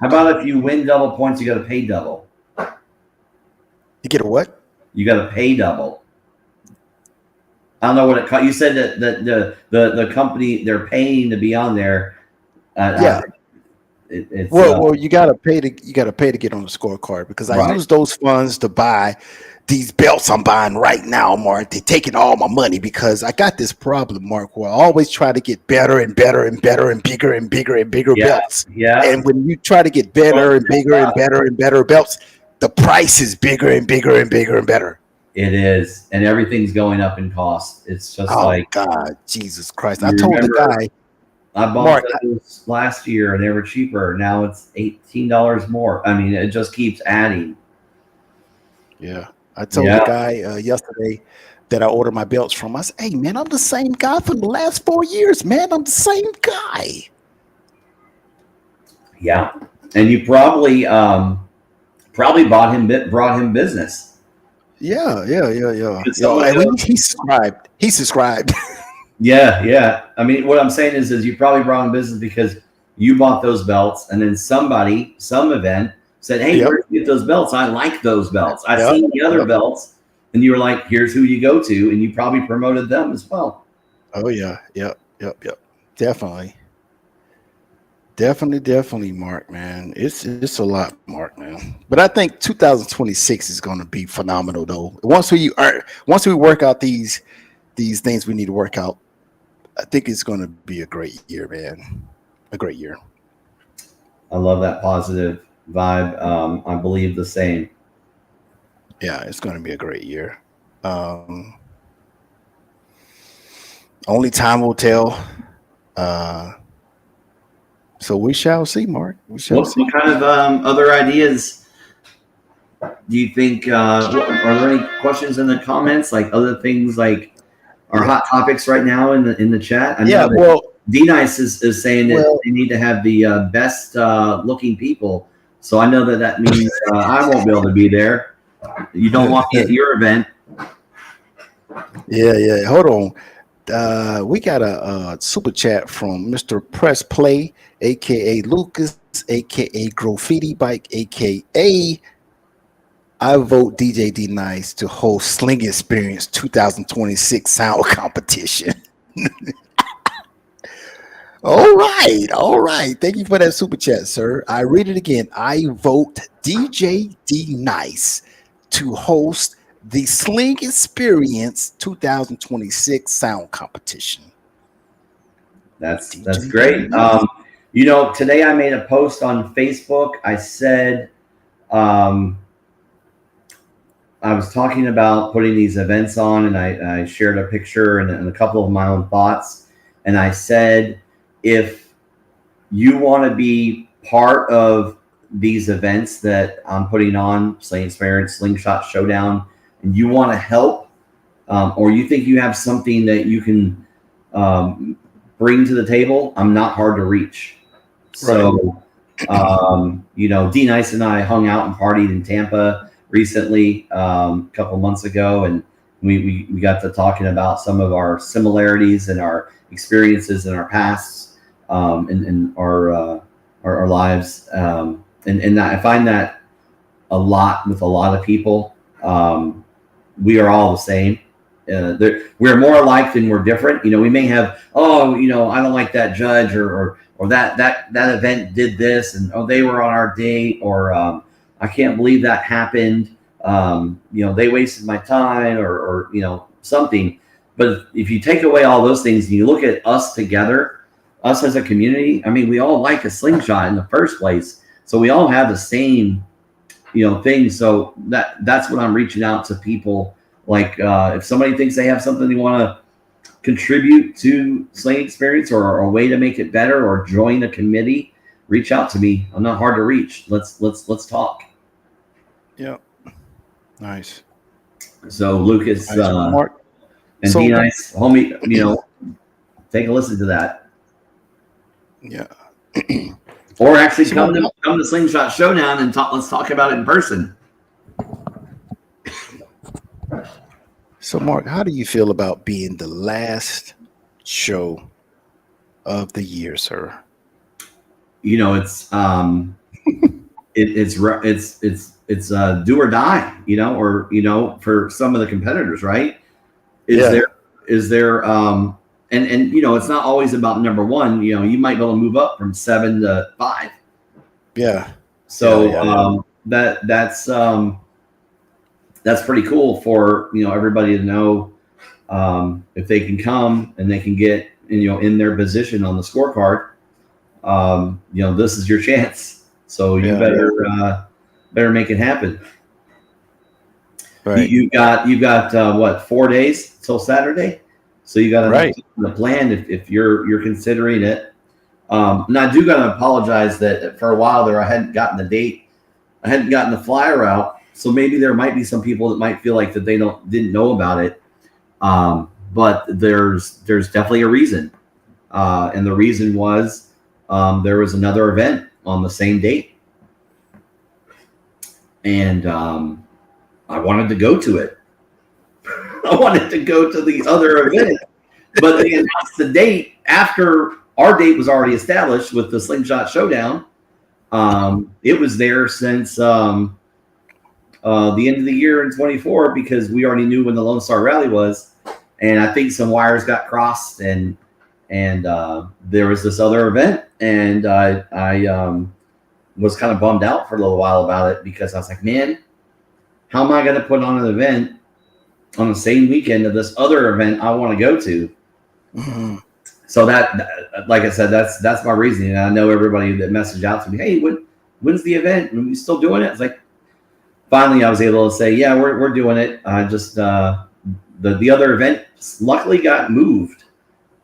S2: How about if you win double points, you got to pay double?
S1: You get a what?
S2: You got to pay double. I don't know what it cost. You said that the company, they're paying to be on there.
S1: Well, you gotta pay to get on the scorecard, because I use those funds to buy these belts I'm buying right now, Mark, they're taking all my money because I got this problem, Mark, where I always try to get better and better and better and bigger and bigger and bigger
S2: Yeah,
S1: belts.
S2: yeah.
S1: And when you try to get better and bigger and better and better belts, the price is bigger and bigger and bigger and better.
S2: It is, and everything's going up in cost. It's just
S1: Oh
S2: like
S1: God, Jesus Christ! I
S2: you
S1: told the
S2: remember.
S1: guy,
S2: I bought
S1: Mark.
S2: those last year, and they were cheaper. Now it's $18 more. I mean, it just keeps adding.
S1: Yeah, I told the
S2: Yeah,
S1: guy yesterday that I ordered my belts from. I said, "Hey, man, I'm the same guy for the last 4 years, man. I'm the same guy."
S2: yeah. And you probably brought him business.
S1: Yeah.
S2: Because somebody
S1: And
S2: else.
S1: he subscribed. He subscribed.
S2: Yeah, yeah. I mean, what I'm saying is you probably brought him business because you bought those belts, and then somebody, some event said, "Hey,
S1: Yep.
S2: where did you get those belts? I like those belts. I've
S1: Yep.
S2: seen the other
S1: Yep.
S2: belts." And you were like, "Here's who you go to," and you probably promoted them as well.
S1: Oh yeah. Yep. Definitely. Definitely, Mark, man. It's a lot, Mark, man. But I think 2026 is going to be phenomenal, though. Once we work out these things we need to work out, I think it's going to be a great year, man. A great year.
S2: I love that positive vibe. I believe the same.
S1: Yeah, it's going to be a great year. Um, Only time will tell. Uh, so we shall see, Mark. We shall see.
S2: What kind of other ideas do you think? Are there any questions in the comments? Like other things like our
S1: Yeah.
S2: hot topics right now in the chat? I know
S1: Yeah.
S2: that
S1: Well.
S2: D Nice is saying that
S1: Well.
S2: they need to have the best looking people. So I know that means I won't be able to be there. You don't want me at your event.
S1: Yeah. Hold on. We got a super chat from Mr. Press Play, aka Lucas, aka Graffiti Bike, aka I vote DJ D Nice to host Sling Experience 2026 sound competition. All right. Thank you for that super chat, sir. I read it again. I vote DJ D Nice to host the Sling Experience 2026 sound competition.
S2: That's
S1: DJ
S2: great. Today I made a post on Facebook. I said I was talking about putting these events on, and I shared a picture and a couple of my own thoughts. And I said, if you want to be part of these events that I'm putting on, Sling Experience, Slingshot Showdown, and you want to help, or you think you have something that you can bring to the table, I'm not hard to reach. So, D Nice and I hung out and partied in Tampa recently, a couple months ago, and we got to talking about some of our similarities and our experiences in our pasts, in our lives, and I find that a lot with a lot of people. We are all the same. We're more alike than we're different. We may have, I don't like that judge, or that event did this, and they were on our date, or I can't believe that happened. They wasted my time, or something. But if you take away all those things and you look at us together, us as a community, I mean, we all like a slingshot in the first place, so we all have the same thing. So that's what I'm reaching out to people. Like if somebody thinks they have something they want to contribute to Sling Experience, or a way to make it better, or join a committee, reach out to me. I'm not hard to reach. Let's talk.
S1: Yep. Nice.
S2: So Lucas,
S1: Mark.
S2: and
S1: So
S2: D Nice, homie, take a listen to that.
S1: Yeah.
S2: Or actually come to Slingshot Showdown and talk. Let's talk about it in person.
S1: So, Mark, how do you feel about being the last show of the year, sir?
S2: It's it's do or die, or for some of the competitors, right? Is there and it's not always about number one. You might be able to move up from 7 to 5.
S1: Yeah.
S2: So that's that's pretty cool for everybody to know, if they can come and they can get in their position on the scorecard. This is your chance. So you
S1: Yeah, yeah.
S2: better make it happen.
S1: Right.
S2: You got what, 4 days till Saturday, so you got enough
S1: Right.
S2: time to plan if you're considering it. And I do got to apologize that for a while there I hadn't gotten the date, I hadn't gotten the flyer out, so maybe there might be some people that might feel like that they didn't know about it. But there's definitely a reason, and the reason was, there was another event on the same date, and I wanted to go to it. I wanted to go to the other event, but they announced the date after our date was already established with the Slingshot Showdown. It was there since the end of the year in 24, because we already knew when the Lone Star Rally was, and I think some wires got crossed, and there was this other event, and I was kind of bummed out for a little while about it, because I was like, man, how am I going to put on an event on the same weekend of this other event I want to go to?
S1: Mm-hmm.
S2: So that, like I said, that's my reasoning. And I know everybody that messaged out to me, hey, when's the event? Are we still doing it? It's like, finally I was able to say, yeah, we're doing it. Just the other event luckily got moved.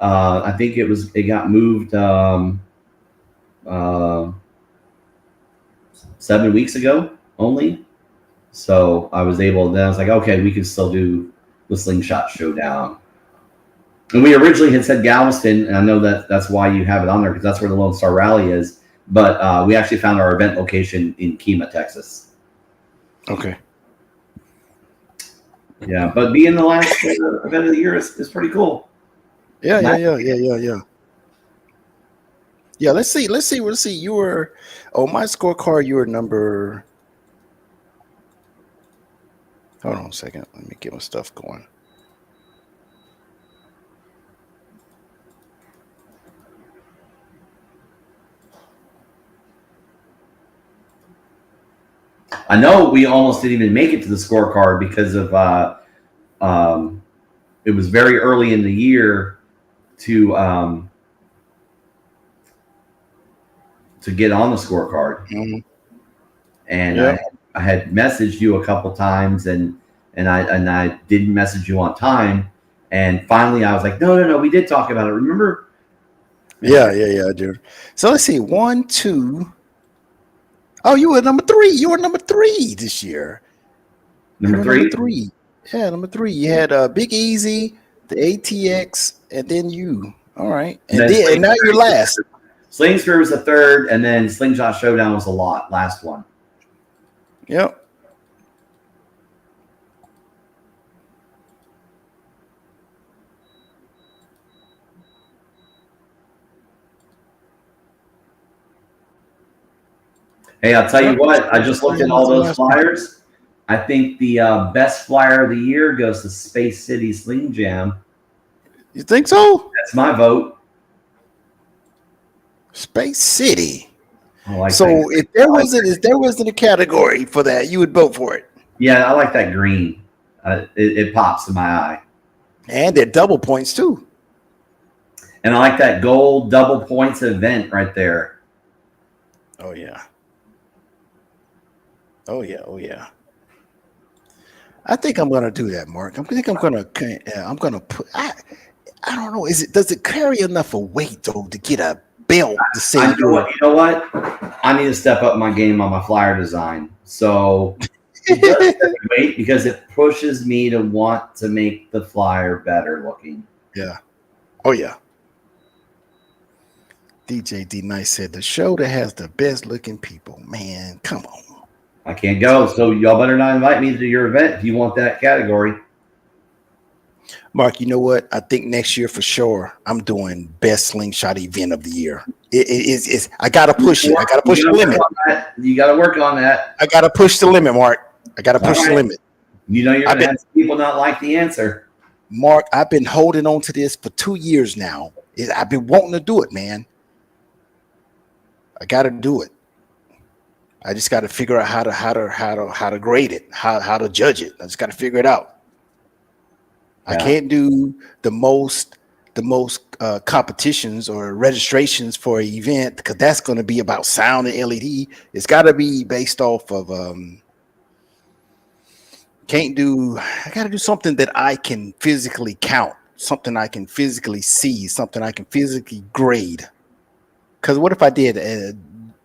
S2: I think it got moved 7 weeks ago only. So I was able. Then I was like, okay, we can still do the Slingshot Showdown. And we originally had said Galveston, and I know that's why you have it on there, because that's where the Lone Star Rally is. But we actually found our event location in Kemah, Texas.
S1: Okay.
S2: Yeah, but being the last event of the year is pretty cool.
S1: Yeah. Yeah, let's see. You were on my scorecard. You were number. Hold on a second. Let me get my stuff going.
S2: I know we almost didn't even make it to the scorecard because of it was very early in the year to get on the scorecard.
S1: Mm-hmm.
S2: And
S1: Yep.
S2: I had messaged you a couple times, and I didn't message you on time, and finally I was like, no, we did talk about it. Remember?
S1: Yeah, I do. So let's see. 1, 2. Oh, you were number 3. You were number 3 this year.
S2: Number
S1: You were
S2: three.
S1: Number 3. Yeah, number 3. You had Big Easy, the ATX, and then you. All right, and now you're last.
S2: Slingsford was the third, and then Slingshot Showdown was the last one.
S1: Yep.
S2: Hey, I'll tell you what. I just looked at all those flyers. I think the best flyer of the year goes to Space City Sling Jam.
S1: You think so?
S2: That's my vote.
S1: Space City.
S2: Like
S1: so if there wasn't a category for that, you would vote for it.
S2: Yeah, I like that green. It pops in my eye.
S1: And they're double points too.
S2: And I like that gold double points event right there.
S1: Oh yeah. I think I'm gonna do that, Mark. I'm gonna put. I don't know. Does it carry enough of weight though to get a belt to say?
S2: You know what? I need to step up my game on my flyer design. So wait, because it pushes me to want to make the flyer better looking.
S1: Yeah. Oh yeah. DJ D Nice said the show that has the best looking people. Man, come on.
S2: I can't go, so y'all better not invite me to your event if you want that category.
S1: Mark, you know what? I think next year for sure I'm doing best slingshot event of the year. It's I gotta push it. I gotta push the limit.
S2: You gotta work on that.
S1: I gotta push the limit, Mark. I gotta push the limit.
S2: You know you're gonna have people not like the answer.
S1: Mark, I've been holding on to this for 2 years now. I've been wanting to do it, man. I gotta do it. I just got to figure out how to grade it, how to judge it. I just got to figure it out. I
S2: Yeah.
S1: can't do the most competitions or registrations for an event because that's going to be about sound and LED. It's got to be based off of can't do. I got to do something that I can physically count, something I can physically see, something I can physically grade. Because what if I did?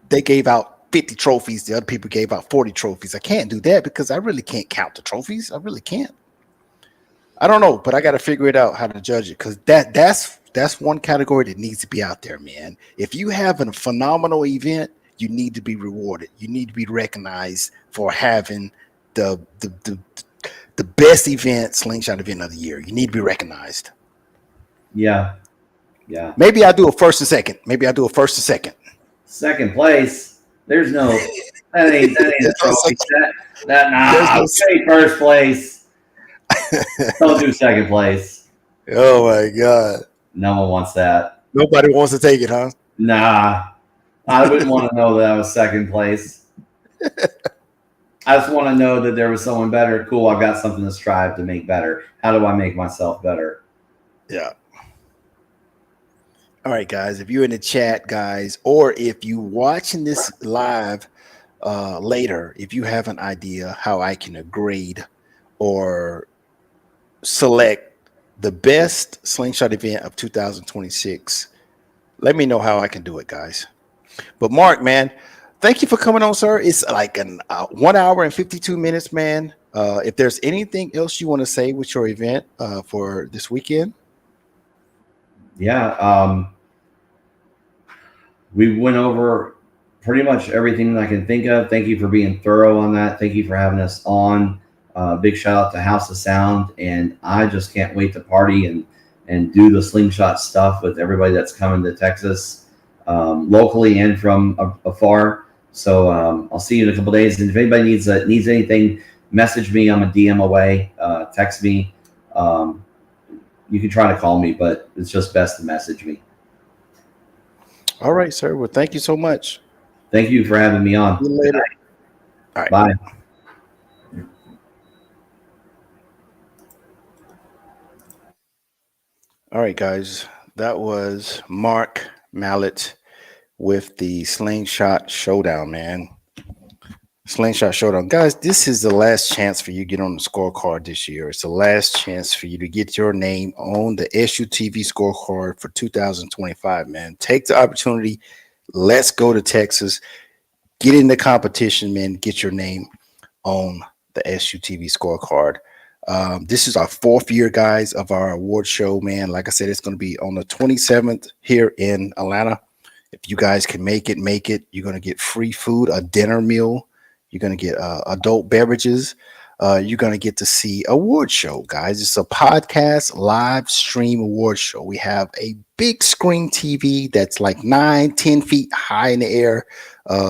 S1: They gave out 50 trophies. The other people gave out 40 trophies. I can't do that because I really can't count the trophies. I really can't. I don't know, but I got to figure it out how to judge it because that's one category that needs to be out there, man. If you have a phenomenal event, you need to be rewarded. You need to be recognized for having the the the, the best event, slingshot event of the year. You need to be recognized.
S2: Yeah. Yeah.
S1: Maybe I do a first and second. Maybe I do a first and second.
S2: Second place. There's no that ain't a
S1: There's no
S2: trophy.
S1: such.
S2: That
S1: There's
S2: nah.
S1: no.
S2: Say first place. Don't do second place.
S1: Oh my god!
S2: No one wants that.
S1: Nobody wants to take it, huh?
S2: Nah. I wouldn't want to know that I was second place. I just want to know that there was someone better. Cool. I've got something to strive to make better. How do I make myself better?
S1: Yeah. All right, guys. If you're in the chat, guys, or if you watching this live later, if you have an idea how I can grade or select the best slingshot event of 2026, let me know how I can do it, guys. But Mark, man, thank you for coming on, sir. It's like an 1 hour and 52 minutes, man. If there's anything else you want to say with your event for this weekend.
S2: Yeah. We went over pretty much everything that I can think of. Thank you for being thorough on that. Thank you for having us on. Big shout out to House of Sound, and I just can't wait to party and do the slingshot stuff with everybody that's coming to Texas, locally and from afar. So I'll see you in a couple days. And if anybody needs anything, message me. I'm a DM away. Text me. You can try to call me, but it's just best to message me.
S1: All right, sir. Well, thank you so much.
S2: Thank you for having me
S1: See
S2: on.
S1: you later. All right.
S2: Bye.
S1: All right, guys. That was Mark Mallet with the Slingshot Showdown, man. Slingshot Showdown. Guys, this is the last chance for you to get on the scorecard this year. It's the last chance for you to get your name on the SUTV scorecard for 2025, man. Take the opportunity. Let's go to Texas. Get in the competition, man. Get your name on the SUTV scorecard. This is our 4th year, guys, of our award show, man. Like I said, it's going to be on the 27th here in Atlanta. If you guys can make it, make it. You're going to get free food, a dinner meal. You're going to get adult beverages. You're going to get to see award show, guys. It's a podcast live stream award show. We have a big screen TV that's like 9-10 feet high in the air.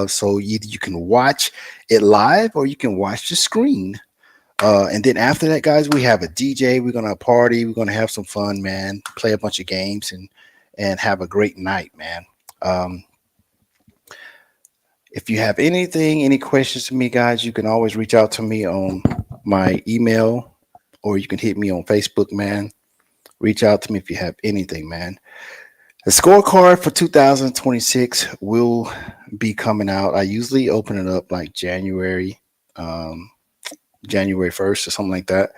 S1: So either you can watch it live or you can watch the screen. And then after that, guys, we have a DJ. We're gonna party. We're gonna have some fun, man. Play a bunch of games and have a great night, man. Um, if you have any questions to me, guys, you can always reach out to me on my email or you can hit me on Facebook, man. Reach out to me if you have anything, man. The scorecard for 2026 will be coming out. I usually open it up like um, January 1st or something like that.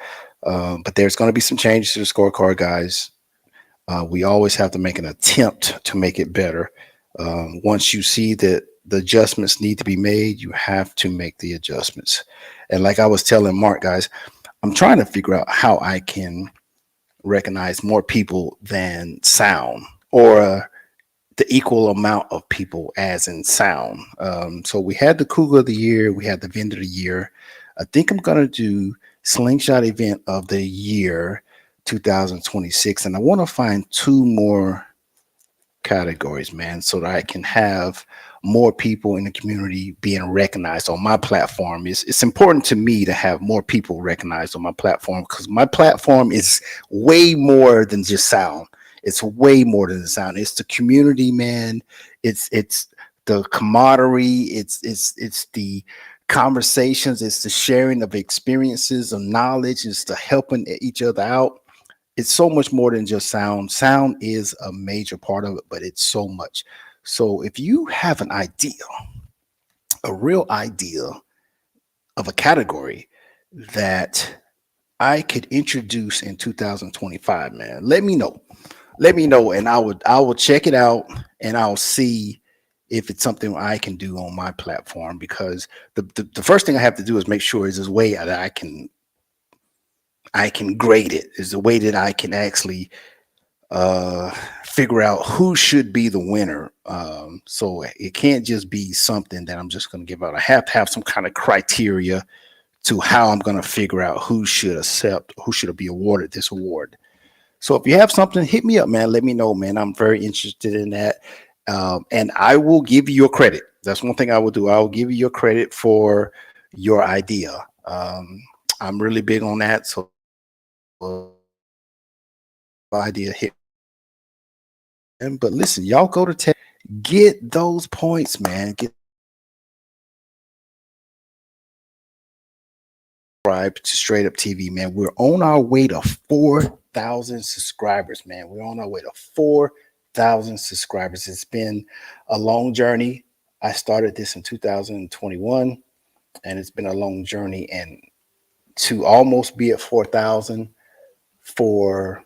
S1: But there's going to be some changes to the scorecard, guys. We always have to make an attempt to make it better. Once you see that the adjustments need to be made, you have to make the adjustments. And like I was telling Mark, guys, I'm trying to figure out how I can recognize more people than sound or the equal amount of people as in sound. So we had the Cougar of the Year, we had the Vendor of the Year. I think I'm going to do Slingshot Event of the Year 2026. And I want to find 2 more categories, man, so that I can have more people in the community being recognized on my platform. It's important to me to have more people recognized on my platform because my platform is way more than just sound. It's way more than the sound. It's the community, man. It's the camaraderie, it's the conversations, it's the sharing of experiences, of knowledge, it's the helping each other out. It's so much more than just sound. Sound is a major part of it, but it's so much. So if you have an idea, a real idea of a category that I could introduce in 2025, man, let me know. Let me know, and I will check it out, and I'll see if it's something I can do on my platform. Because the first thing I have to do is make sure is this way that I can grade it. Is the way that I can actually figure out who should be the winner. So it can't just be something that I'm just going to give out. I have to have some kind of criteria to how I'm going to figure out who should accept, who should be awarded this award. So if you have something, hit me up, man. Let me know, man. I'm very interested in that. And I will give you your credit. That's one thing I will do. I will give you your credit for your idea. I'm really big on that. So idea hit. But listen, y'all go to tech, get those points, man. Get subscribe to Straight Up TV, man. We're on our way to 4,000 subscribers, man. We're on our way to 4,000 subscribers. It's been a long journey. I started this in 2021, and it's been a long journey. And to almost be at 4,000 for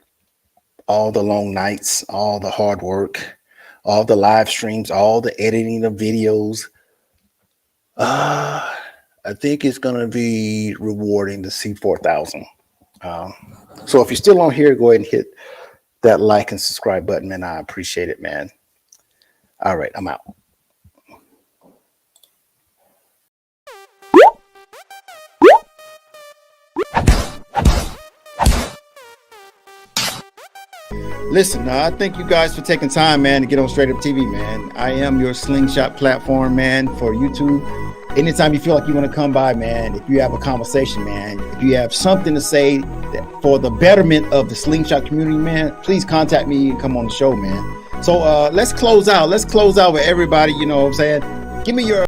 S1: all the long nights, all the hard work, all the live streams, all the editing of videos, I think it's going to be rewarding to see 4,000. So if you're still on here, go ahead and hit that like and subscribe button, man. I appreciate it, man. All right, I'm out. Listen, I thank you guys for taking time, man, to get on Straight Up TV, man. I am your Slingshot platform, man, for YouTube. Anytime you feel like you want to come by, man, if you have a conversation, man, if you have something to say that for the betterment of the Slingshot community, man, please contact me and come on the show, man. So let's close out. Let's close out with everybody, you know what I'm saying? Give me your